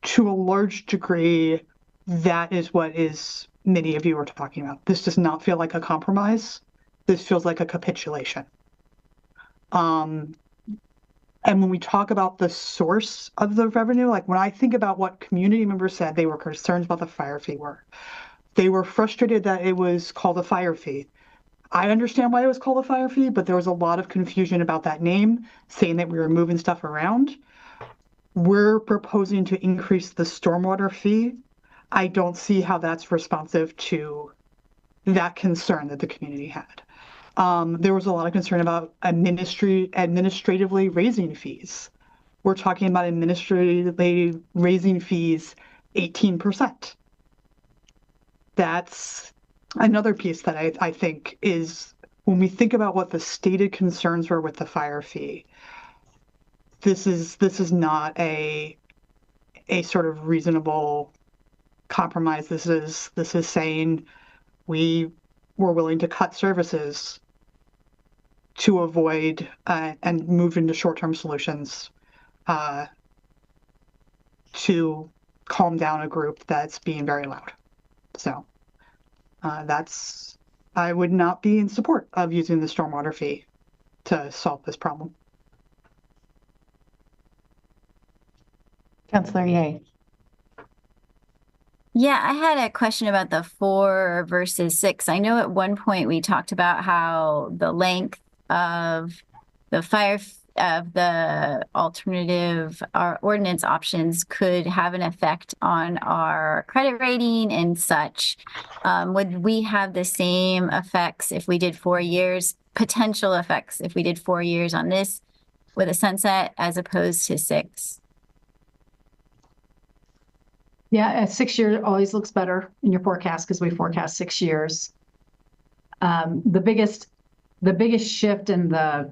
to a large degree, that is what many of you are talking about. This does not feel like a compromise. This feels like a capitulation. And when we talk about the source of the revenue, like when I think about what community members said they were concerned about the fire fee were, they were frustrated that it was called a fire fee. I understand why it was called a fire fee, but there was a lot of confusion about that name, saying that we were moving stuff around. We're proposing to increase the stormwater fee. I don't see how that's responsive to that concern that the community had. There was a lot of concern about administratively raising fees. We're talking about administratively raising fees 18%. That's another piece that I think is, when we think about what the stated concerns were with the fire fee, this is not a sort of reasonable compromise. This is saying we were willing to cut services to avoid and move into short-term solutions to calm down a group that's being very loud. So I would not be in support of using the stormwater fee to solve this problem. Councillor Ye. Yeah, I had a question about the 4 versus 6. I know at one point we talked about how the length of the alternative, our ordinance options could have an effect on our credit rating and such. Would we have the same effects if we did 4 years, potential effects if we did 4 years on this with a sunset as opposed to 6? Yeah, 6 years always looks better in your forecast because we forecast 6 years. The biggest shift in the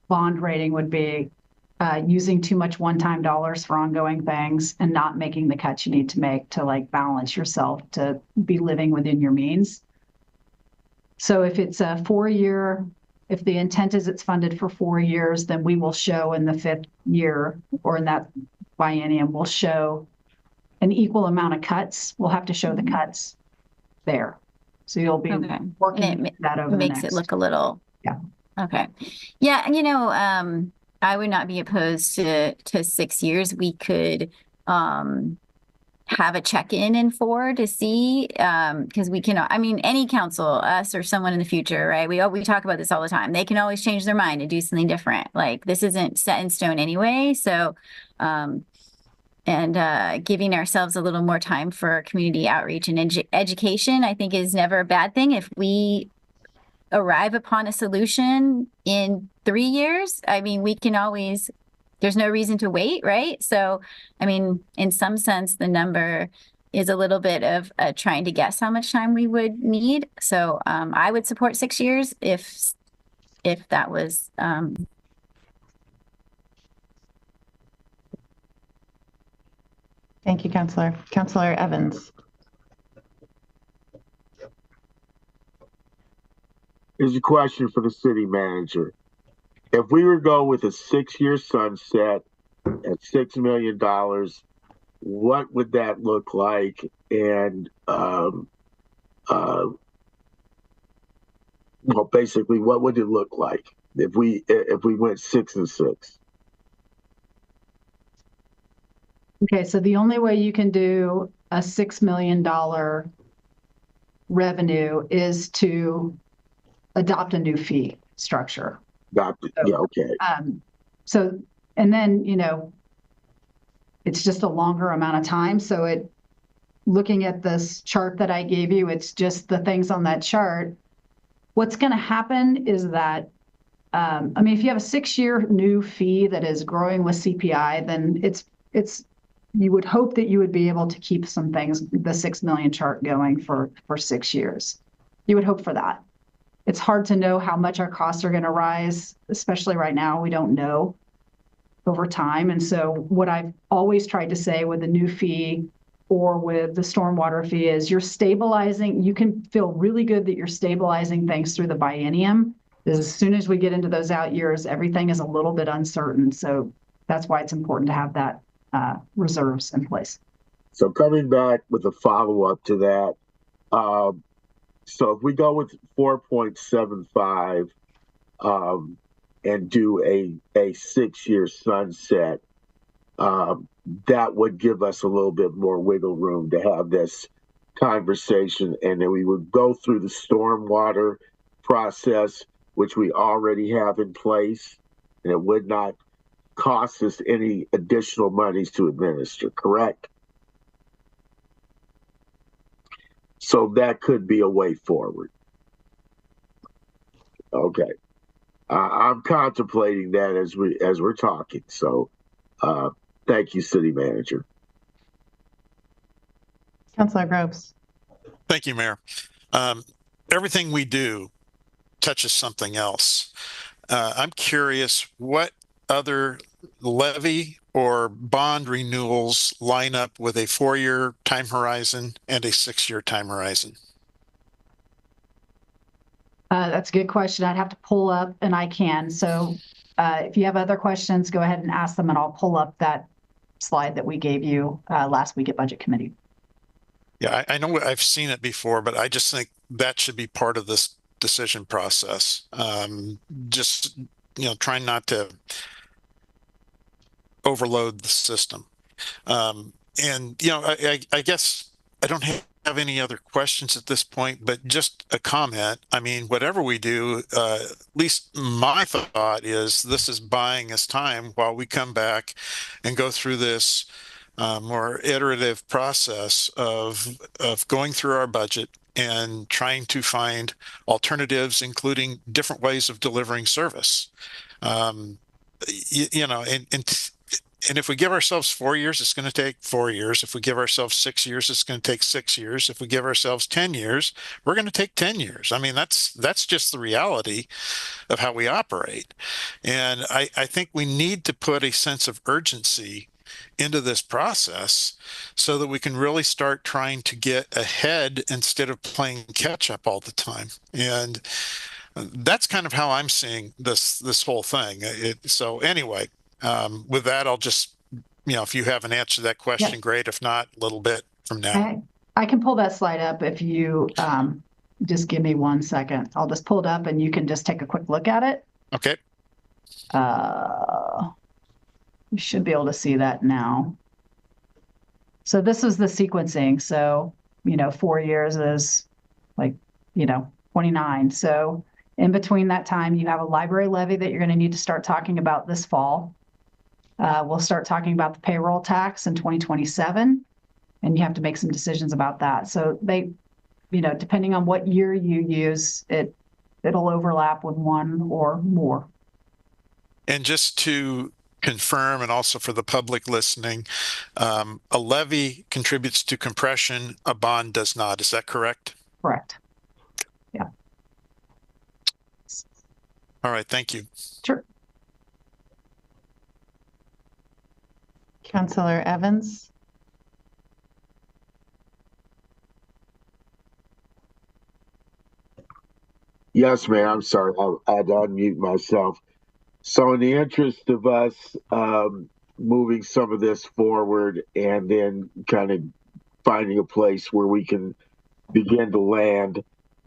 bond rating would be using too much one-time dollars for ongoing things and not making the cuts you need to make to like balance yourself to be living within your means. So if it's a 4-year, if the intent is it's funded for 4 years, then we will show in the 5th year or in that biennium, we'll show an equal amount of cuts. We'll have to show the cuts there. So you'll be working that over the next. Makes it look a little. Yeah. Okay. Yeah. And, I would not be opposed to 6 years. We could have a check-in in 4 to see, because we can, any council, us or someone in the future, right? We talk about this all the time. They can always change their mind and do something different. Like this isn't set in stone anyway. So, giving ourselves a little more time for community outreach and education, I think is never a bad thing. If we arrive upon a solution in 3 years, we can always, there's no reason to wait, right? So, in some sense, the number is a little bit of trying to guess how much time we would need. So I would support 6 years if that was... Thank you, Councillor. Councillor Evans. Here's a question for the city manager. If we were to go with a 6-year sunset at $6 million, what would that look like? And well, basically, what would it look like if we went 6 and 6? Okay, so the only way you can do a $6 million revenue is to adopt a new fee structure. Yeah, okay. So, and then, you know, it's just a longer amount of time. So looking at this chart that I gave you, it's just the things on that chart. What's going to happen is that, I mean, if you have a 6-year new fee that is growing with CPI, then you would hope that you would be able to keep some things, the 6 million chart going for 6 years. You would hope for that. It's hard to know how much our costs are going to rise, especially right now. We don't know over time. And so what I've always tried to say with the new fee or with the stormwater fee is you're stabilizing. You can feel really good that you're stabilizing things through the biennium. As soon as we get into those out years, everything is a little bit uncertain. So that's why it's important to have that reserves in place. So coming back with a follow-up to that, so if we go with 4.75 and do a 6-year sunset, that would give us a little bit more wiggle room to have this conversation, and then we would go through the stormwater process, which we already have in place, and it would not cost us any additional monies to administer, correct? So that could be a way forward. Okay. I'm contemplating that as we're talking. So thank you, City Manager. Councilor Groves. Thank you, Mayor. Everything we do touches something else. I'm curious what other levy or bond renewals line up with a 4-year time horizon and a 6-year time horizon? That's a good question. I'd have to pull up, and I can. So if you have other questions, go ahead and ask them, and I'll pull up that slide that we gave you last week at Budget Committee. Yeah, I know I've seen it before, but I just think that should be part of this decision process. Just, you know, trying not to overload the system. And, you know, I guess I don't have any other questions at this point, but just a comment. I mean, whatever we do, at least my thought is this is buying us time while we come back and go through this more iterative process of going through our budget and trying to find alternatives, including different ways of delivering service. You know, and if we give ourselves 4 years, it's going to take 4 years. If we give ourselves 6 years, it's going to take 6 years. If we give ourselves 10 years, we're going to take 10 years. I mean, that's just the reality of how we operate. And I think we need to put a sense of urgency into this process so that we can really start trying to get ahead instead of playing catch up all the time. And that's kind of how I'm seeing this whole thing. So anyway, with that, I'll just, you know, if you haven't answered that question, great. If not, a little bit from now. I can pull that slide up if you just give me 1 second. I'll just pull it up and you can just take a quick look at it. Okay. You should be able to see that now. So this is the sequencing. So, you know, 4 years is like, you know, 29. So in between that time, you have a library levy that you're going to need to start talking about this fall. We'll start talking about the payroll tax in 2027, and you have to make some decisions about that. So they, you know, depending on what year you use, it'll overlap with one or more. And just to confirm, and also for the public listening, a levy contributes to compression, a bond does not. Is that correct? Correct. Yeah. All right. Thank you. Sure. Councilor Evans. Yes, ma'am. I'm sorry. I had to unmute myself. So in the interest of us moving some of this forward and then kind of finding a place where we can begin to land,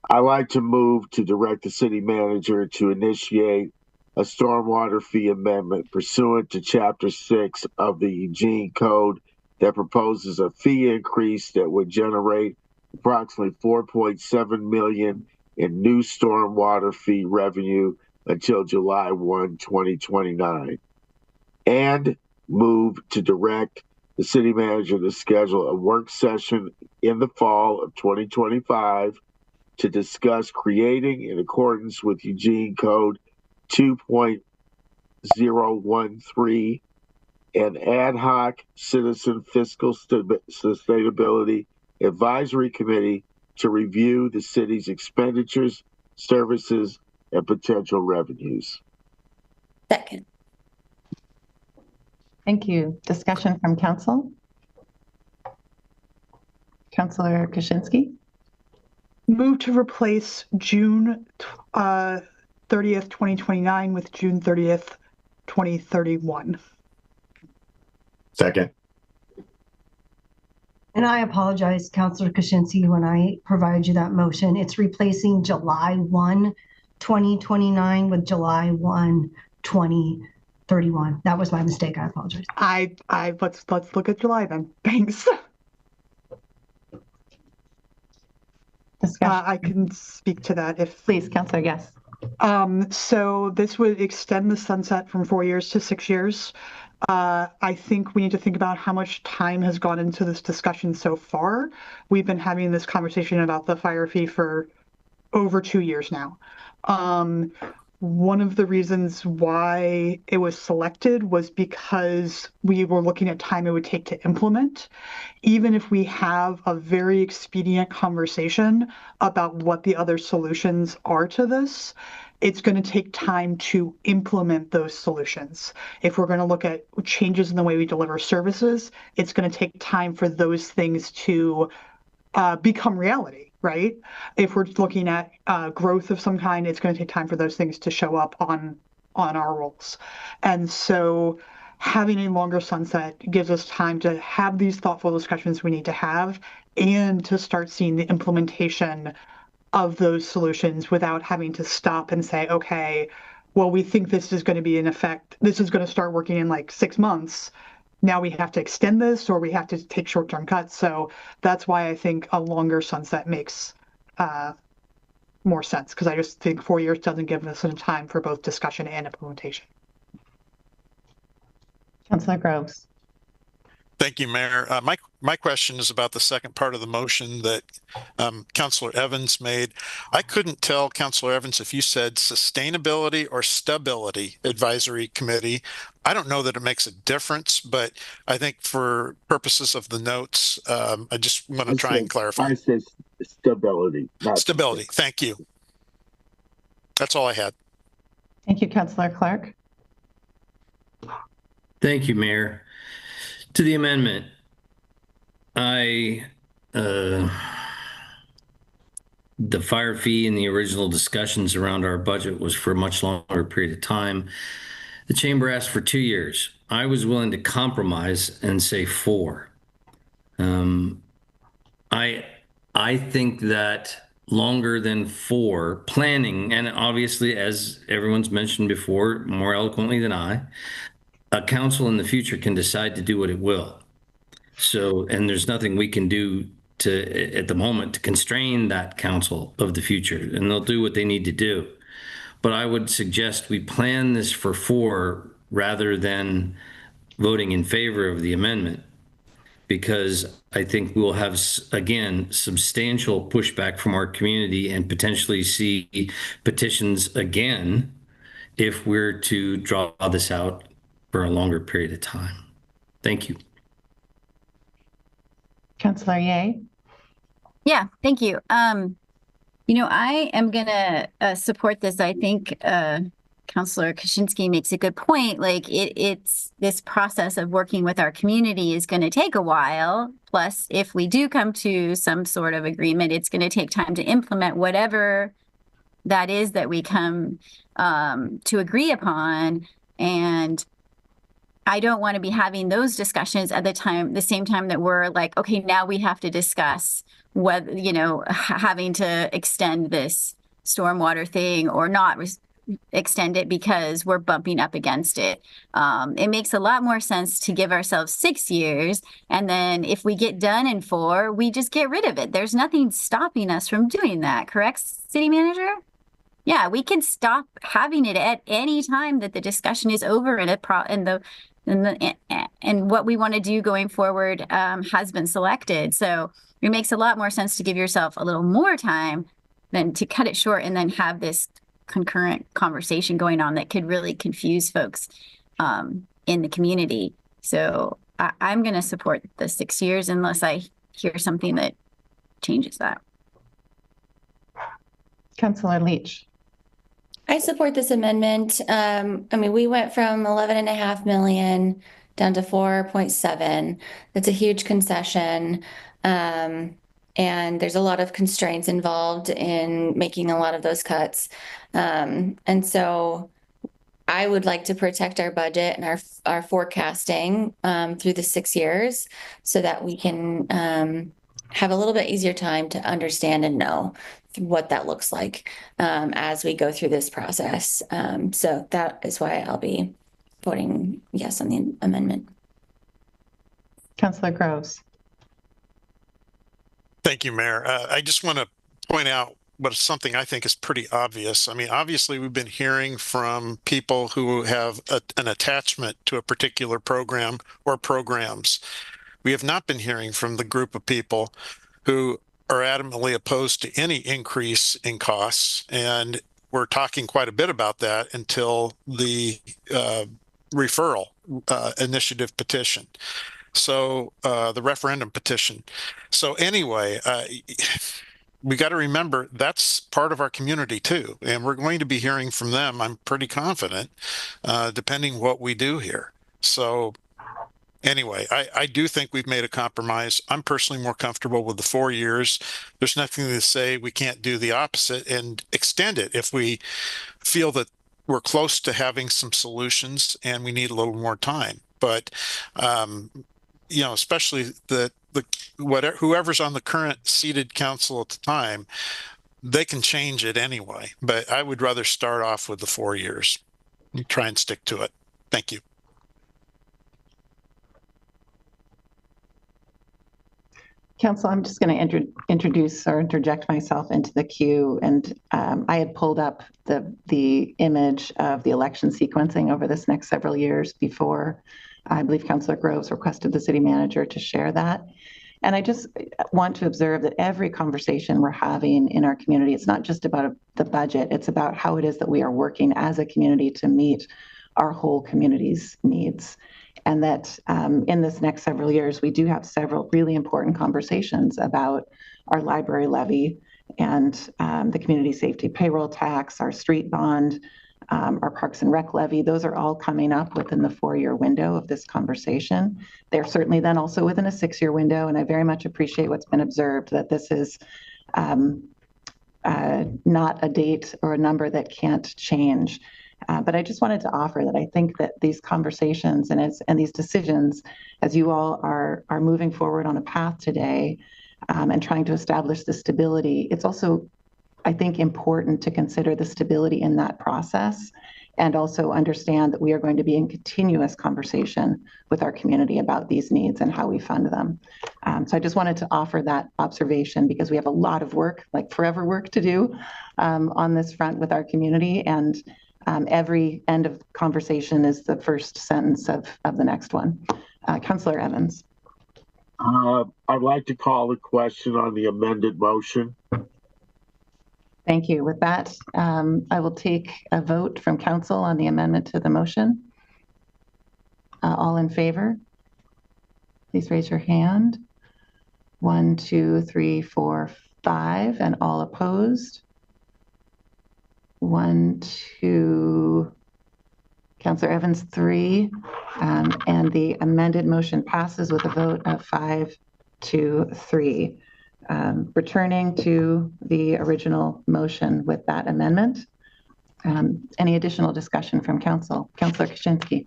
I like to move to direct the city manager to initiate a stormwater fee amendment pursuant to Chapter 6 of the Eugene Code that proposes a fee increase that would generate approximately 4.7 million in new stormwater fee revenue until July 1, 2029. And move to direct the city manager to schedule a work session in the fall of 2025 to discuss creating, in accordance with Eugene Code 2.013, an ad hoc citizen fiscal sustainability advisory committee to review the city's expenditures, services, and potential revenues. Second. Thank you. Discussion from council. Councilor Kaczynski. Move to replace June 30th, 2029 with June 30th, 2031. Second. And I apologize, Councilor Kaczynski, when I provided you that motion. It's replacing July 1, 2029 with July 1, 2031. That was my mistake. I apologize. Let's look at July then. Thanks. I can speak to that if Please, Councilor, yes. So this would extend the sunset from 4 years to 6 years. I think we need to think about how much time has gone into this discussion so far. We've been having this conversation about the fire fee for over 2 years now. One of the reasons why it was selected was because we were looking at time it would take to implement. Even if we have a very expedient conversation about what the other solutions are to this, it's going to take time to implement those solutions. If we're going to look at changes in the way we deliver services, it's going to take time for those things to become reality, right? If we're looking at growth of some kind, it's going to take time for those things to show up on our rolls. And so having a longer sunset gives us time to have these thoughtful discussions we need to have and to start seeing the implementation of those solutions without having to stop and say, okay, well, we think this is going to be in effect. This is going to start working in like 6 months. Now we have to extend this or we have to take short-term cuts. So that's why I think a longer sunset makes more sense, because I just think 4 years doesn't give us enough time for both discussion and implementation. Councilor Groves. Thank you, Mayor. My question is about the second part of the motion that Councilor Evans made. I couldn't tell, Councilor Evans, if you said sustainability or stability advisory committee. I don't know that it makes a difference, but I think for purposes of the notes, I just want to try and clarify. I said stability. Stability. Thank you. That's all I had. Thank you, Councilor Clark. Thank you, Mayor. To the amendment, the fire fee in the original discussions around our budget was for a much longer period of time. The chamber asked for 2 years. I was willing to compromise and say 4. I think that longer than 4 planning, and obviously, as everyone's mentioned before, more eloquently than I, a council in the future can decide to do what it will. So, and there's nothing we can do at the moment to constrain that council of the future, and they'll do what they need to do. But I would suggest we plan this for 4 rather than voting in favor of the amendment, because I think we'll have, again, substantial pushback from our community and potentially see petitions again if we're to draw this out for a longer period of time. Thank you. Councilor Ye. Yeah, thank you. I am going to support this. I think Councilor Kaczynski makes a good point. Like it's this process of working with our community is going to take a while. Plus, if we do come to some sort of agreement, it's going to take time to implement whatever that is that we come to agree upon. And I don't want to be having those discussions at the same time that we're like, okay, now we have to discuss whether, you know, having to extend this stormwater thing or not extend it because we're bumping up against it. It makes a lot more sense to give ourselves 6 years. And then if we get done in 4, we just get rid of it. There's nothing stopping us from doing that. Correct, City Manager? Yeah, we can stop having it at any time that the discussion is over and what we want to do going forward has been selected. So it makes a lot more sense to give yourself a little more time than to cut it short and then have this concurrent conversation going on that could really confuse folks in the community. So I'm going to support the 6 years unless I hear something that changes that. Councillor Leach. I support this amendment. I mean, we went from 11.5 million down to 4.7. That's a huge concession. And there's a lot of constraints involved in making a lot of those cuts. And so I would like to protect our budget and our forecasting through the 6 years so that we can have a little bit easier time to understand and know what that looks like as we go through this process. So that is why I'll be voting yes on the amendment. Councillor Groves. Thank you, Mayor. I just want to point out something I think is pretty obvious. I mean, obviously, we've been hearing from people who have an attachment to a particular program or programs. We have not been hearing from the group of people who are adamantly opposed to any increase in costs. And we're talking quite a bit about that until the referral initiative petition. So the referendum petition. So anyway, we got to remember that's part of our community too. And we're going to be hearing from them, I'm pretty confident, depending what we do here. So anyway, I do think we've made a compromise. I'm personally more comfortable with the 4 years. There's nothing to say we can't do the opposite and extend it if we feel that we're close to having some solutions and we need a little more time. But you know, especially whoever's on the current seated council at the time, they can change it anyway. But I would rather start off with the 4 years and try and stick to it. Thank you. Council, I'm just going to introduce or interject myself into the queue. And I had pulled up the image of the election sequencing over this next several years before I believe Councillor Groves requested the city manager to share that. And I just want to observe that every conversation we're having in our community, it's not just about the budget, it's about how it is that we are working as a community to meet our whole community's needs. And that in this next several years, we do have several really important conversations about our library levy and the community safety payroll tax, our street bond, our Parks and Rec levy. Those are all coming up within the 4-year window of this conversation. They're certainly then also within a 6-year window. And I very much appreciate what's been observed, that this is not a date or a number that can't change. But I just wanted to offer that I think that these conversations and these decisions, as you all are moving forward on a path today and trying to establish the stability, it's also, I think, important to consider the stability in that process and also understand that we are going to be in continuous conversation with our community about these needs and how we fund them. So I just wanted to offer that observation because we have a lot of work, like forever work to do on this front with our community. And every end of conversation is the first sentence of the next one. Councillor Evans. I'd like to call the question on the amended motion. Thank you. With that, I will take a vote from council on the amendment to the motion. All in favor, please raise your hand. 1, 2, 3, 4, 5, and all opposed. 1, 2, Councillor Evans 3, and the amended motion passes with a vote of 5 to 3. returning to the original motion with that amendment. Any additional discussion from council? Councillor Kaczynski.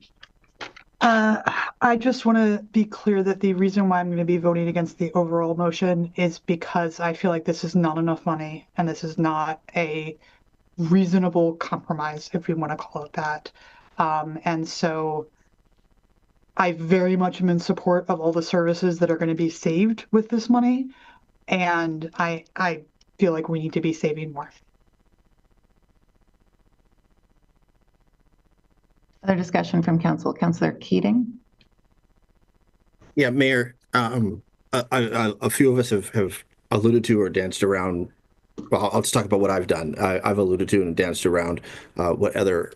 I just want to be clear that the reason why I'm going to be voting against the overall motion is because I feel like this is not enough money and this is not a reasonable compromise, if we want to call it that. And so I very much am in support of all the services that are going to be saved with this money. And I feel like we need to be saving more. Other discussion from council. Councillor Keating. Yeah, Mayor, a few of us have alluded to or danced around. Well, I'll just talk about what I've done. I've alluded to and danced around what other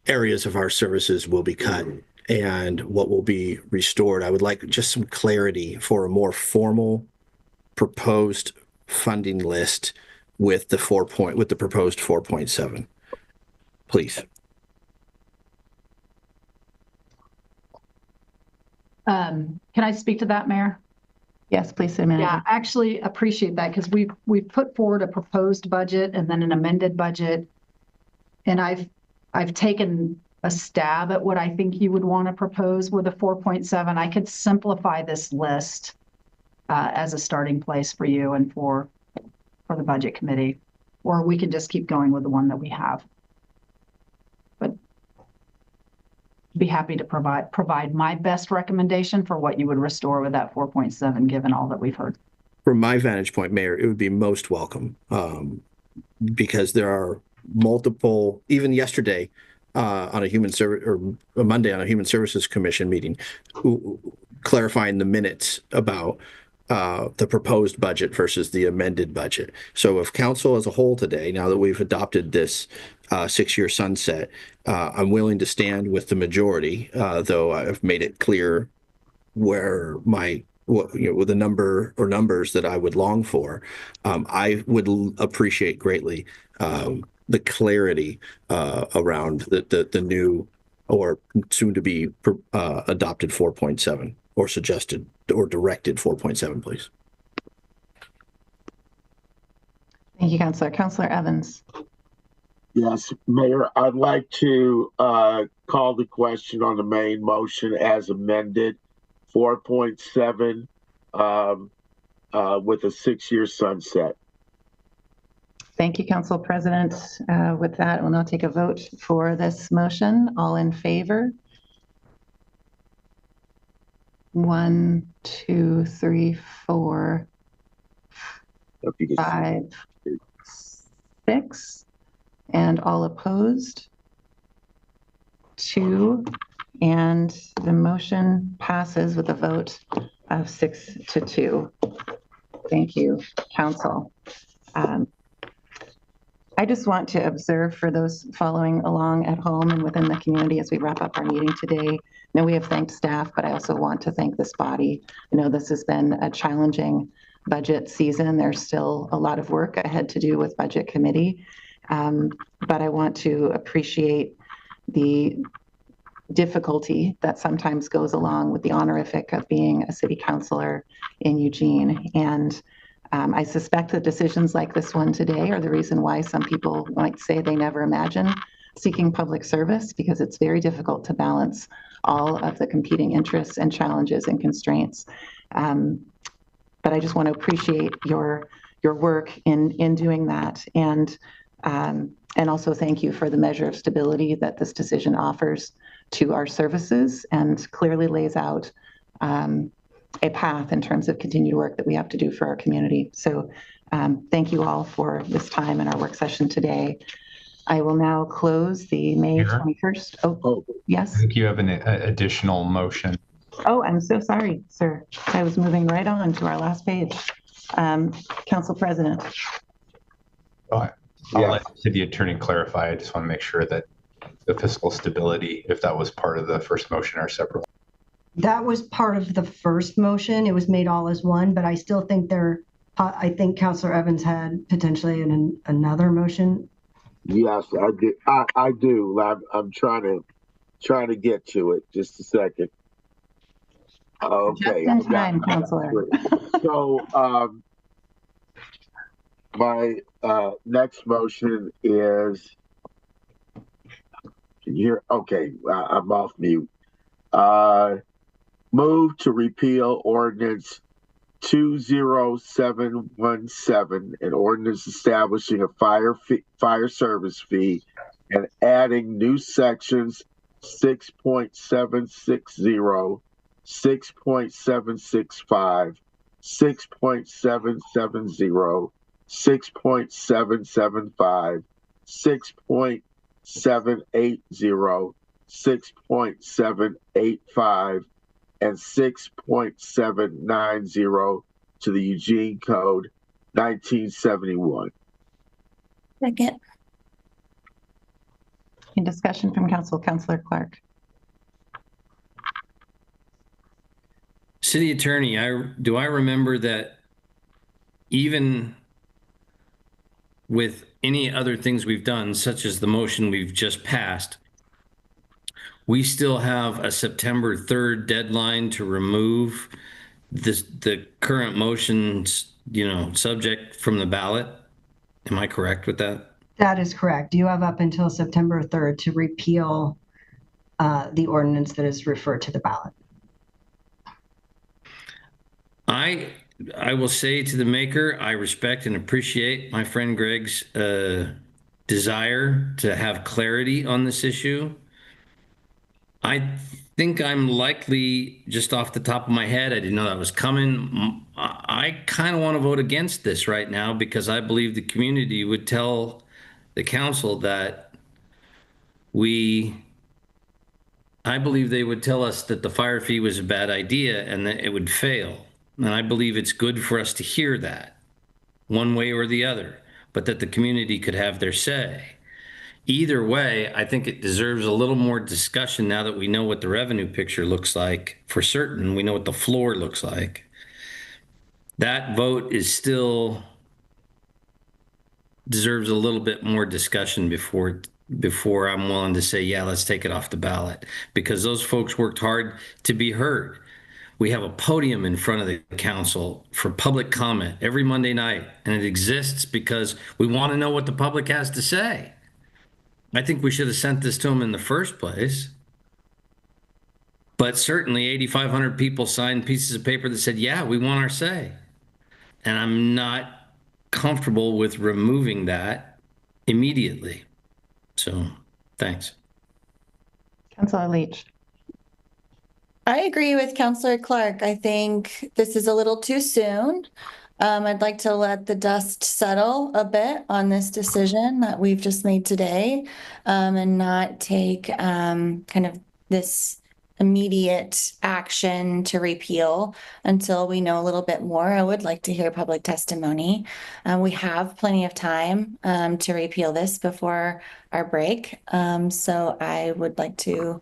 areas of our services will be cut and what will be restored. I would like just some clarity for a more formal proposed funding list with the proposed 4.7, please. Can I speak to that, Mayor? Yes, please, City Manager. Yeah, actually appreciate that because we've put forward a proposed budget and then an amended budget, and I've taken a stab at what I think you would want to propose with a 4.7. I could simplify this list as a starting place for you and for the budget committee, or we can just keep going with the one that we have. But be happy to provide my best recommendation for what you would restore with that 4.7, given all that we've heard. From my vantage point, Mayor, it would be most welcome because there are multiple, even yesterday on a human service or a Monday on a Human Services Commission meeting, clarifying the minutes about the proposed budget versus the amended budget. So if council as a whole today, now that we've adopted this 6-year sunset, I'm willing to stand with the majority, though I've made it clear where with the number or numbers that I would long for. I would appreciate greatly the clarity around the new or soon to be adopted 4.7 or suggested or directed 4.7, please. Thank you, Councillor. Councillor Evans. Yes, Mayor, I'd like to call the question on the main motion as amended, 4.7 with a 6-year sunset. Thank you, Council President. With that, we'll now take a vote for this motion. All in favor? 1, 2, 3, 4, 5, 6. And all opposed? 2. And the motion passes with a vote of 6-2. Thank you, Council. I just want to observe for those following along at home and within the community as we wrap up our meeting today. Now, we have thanked staff, but I also want to thank this body. I know this has been a challenging budget season. There's still a lot of work ahead to do with Budget Committee, but I want to appreciate the difficulty that sometimes goes along with the honorific of being a city councilor in Eugene. And I suspect that decisions like this one today are the reason why some people might say they never imagine seeking public service, because it's very difficult to balance all of the competing interests and challenges and constraints. But I just want to appreciate your work in doing that, and also thank you for the measure of stability that this decision offers to our services and clearly lays out a path in terms of continued work that we have to do for our community. So thank you all for this time in our work session today. I will now close the May 21st. Oh, yes. I think you have an additional motion. Oh, I'm so sorry, sir. I was moving right on to our last page. Council President. I'll let the city attorney clarify. I just want to make sure that the fiscal stability, if that was part of the first motion, are separate. That was part of the first motion. It was made all as one, but I still think I think Councillor Evans had potentially another motion. Yes, I do. I do. I'm trying to get to it. Just a second. Okay. Just in time, Counselor. So, my next motion is, can you hear? Okay, I'm off mute. Move to repeal ordinance 20717, an ordinance establishing a fire service fee and adding new sections 6.760, 6.765, 6.770, 6.775, 6.780, 6.785, and 6.790 to the Eugene Code 1971. Second. Any discussion from council? Councilor Clark. City Attorney, do I remember that even with any other things we've done, such as the motion we've just passed, we still have a September 3rd deadline to remove the current motion's, subject from the ballot? Am I correct with that? That is correct. You have up until September 3rd to repeal the ordinance that is referred to the ballot. I will say to the maker, I respect and appreciate my friend Greg's desire to have clarity on this issue. I think I'm likely, just off the top of my head, I didn't know that was coming. I kind of want to vote against this right now because I believe the community would tell the council that I believe they would tell us that the fire fee was a bad idea and that it would fail. And I believe it's good for us to hear that one way or the other, but that the community could have their say. Either way, I think it deserves a little more discussion now that we know what the revenue picture looks like for certain. We know what the floor looks like. That vote is still deserves a little bit more discussion before I'm willing to say, yeah, let's take it off the ballot, because those folks worked hard to be heard. We have a podium in front of the council for public comment every Monday night, and it exists because we want to know what the public has to say. I think we should have sent this to them in the first place. But certainly 8,500 people signed pieces of paper that said, yeah, we want our say. And I'm not comfortable with removing that immediately. So, thanks. Councilor Leach. I agree with Councilor Clark. I think this is a little too soon. I'd like to let the dust settle a bit on this decision that we've just made today, and not take kind of this immediate action to repeal until we know a little bit more. I would like to hear public testimony. We have plenty of time to repeal this before our break. So I would like to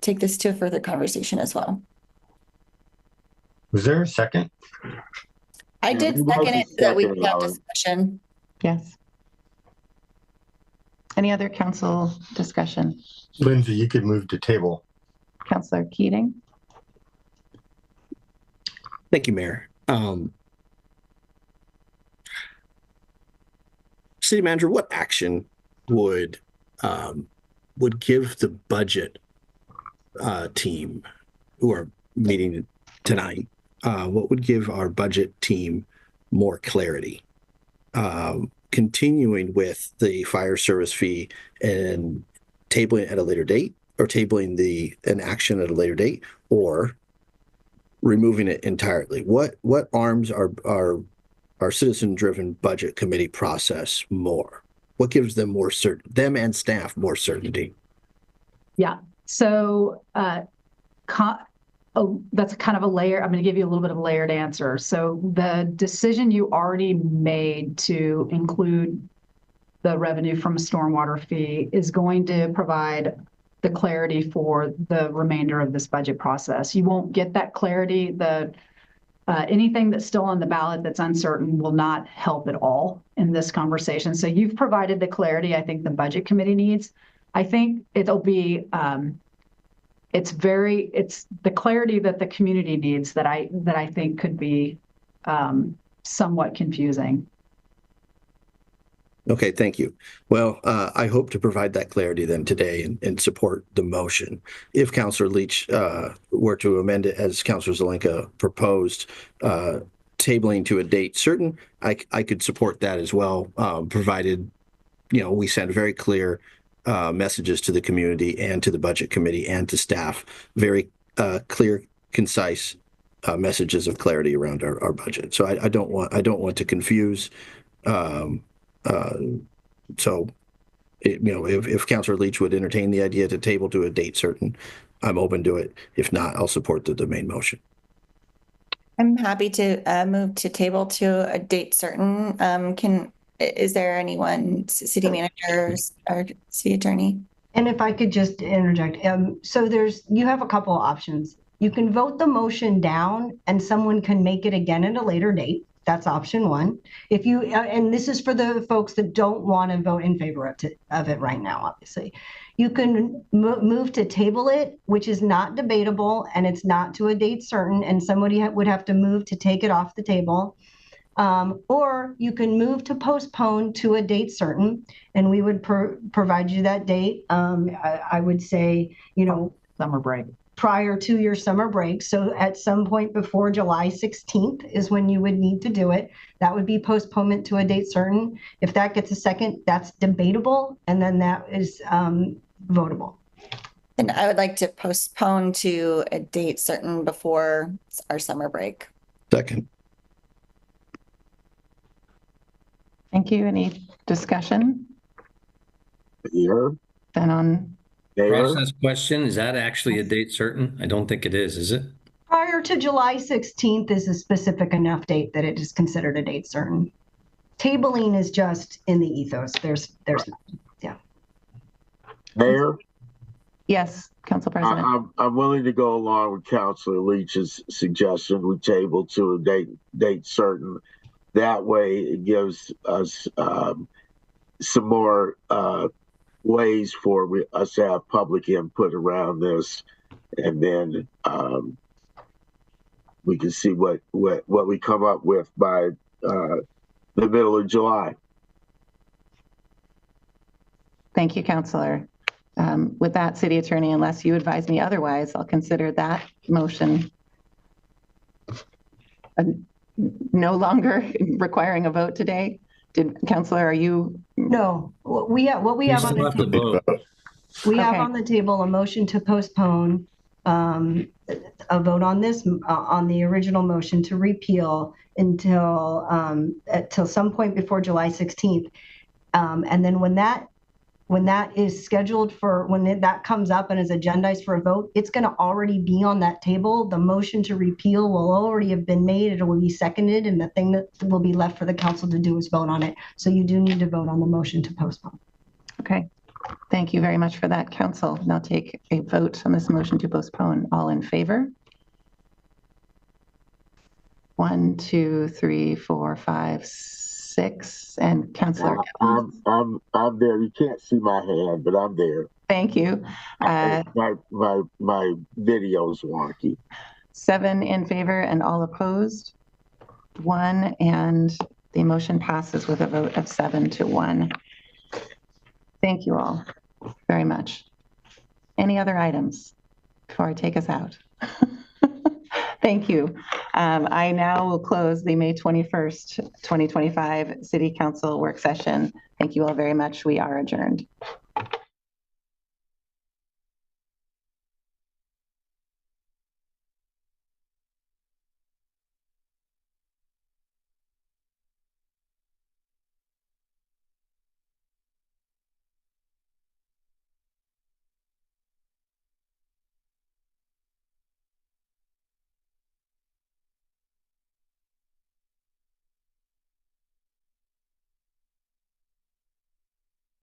take this to a further conversation as well. Was there a second? I did second it so that we could have discussion. Yes. Any other council discussion? Lindsay, you could move to table. Councilor Keating. Thank you, Mayor. City Manager, what action would give the budget team who are meeting tonight, what would give our budget team more clarity? Continuing with the fire service fee and tabling it at a later date, or tabling an action at a later date, or removing it entirely? What arms our citizen-driven budget committee process more? What gives them more them and staff more certainty? Yeah. So that's kind of a layer. I'm going to give you a little bit of a layered answer. So the decision you already made to include the revenue from a stormwater fee is going to provide the clarity for the remainder of this budget process. You won't get that clarity. Anything that's still on the ballot that's uncertain will not help at all in this conversation. So you've provided the clarity I think the budget committee needs. I think it'll be it's the clarity that the community needs that I think could be somewhat confusing. Okay, thank you. Well, I hope to provide that clarity then today and support the motion. If Councillor Leach were to amend it as Councillor Zelenka proposed, tabling to a date certain, I could support that as well, provided, we send very clear messages to the community and to the budget committee and to staff, very clear, concise messages of clarity around our budget. So I don't want to confuse. So, if Councillor Leach would entertain the idea to table to a date certain, I'm open to it. If not, I'll support the main motion. I'm happy to move to table to a date certain. Is there anyone, city manager or city attorney? And if I could just interject, so you have a couple of options. You can vote the motion down and someone can make it again at a later date. That's option one. If you, and this is for the folks that don't want to vote in favor of it right now, obviously. You can move to table it, which is not debatable and it's not to a date certain, and somebody would have to move to take it off the table. Or you can move to postpone to a date certain, and we would provide you that date. I would say, summer break. Prior to your summer break. So at some point before July 16th is when you would need to do it. That would be postponement to a date certain. If that gets a second, that's debatable, and then that is votable. And I would like to postpone to a date certain before our summer break. Second. Thank you. Any discussion? Here. Then on process question, is that actually a date certain? I don't think it is it? Prior to July 16th is a specific enough date that it is considered a date certain. Tabling is just in the ethos. There's yeah. Mayor? Yes, Council President. I'm willing to go along with Councilor Leach's suggestion. We table to a date certain. That way it gives us some more ways for us to have public input around this, and then we can see what we come up with by the middle of July. Thank you, Councillor. With that, City Attorney, unless you advise me otherwise, I'll consider that motion no longer requiring a vote today. Councillor, are you? No, what we have on the table. We have on the table a motion to postpone a vote on this on the original motion to repeal until some point before July 16th, and then when that is scheduled for, when that comes up and is agendized for a vote, it's going to already be on that table. The motion to repeal will already have been made. It will be seconded, and the thing that will be left for the council to do is vote on it. So you do need to vote on the motion to postpone. Okay. Thank you very much for that, Council. Now take a vote on this motion to postpone. All in favor? 1, 2, 3, 4, 5, 6, and Councillor. I'm there. You can't see my hand, but I'm there. Thank you. My video's wonky. 7 in favor and all opposed. 1, and the motion passes with a vote of 7-1. Thank you all very much. Any other items before I take us out? Thank you. I now will close the May 21st, 2025 City Council work session. Thank you all very much. We are adjourned.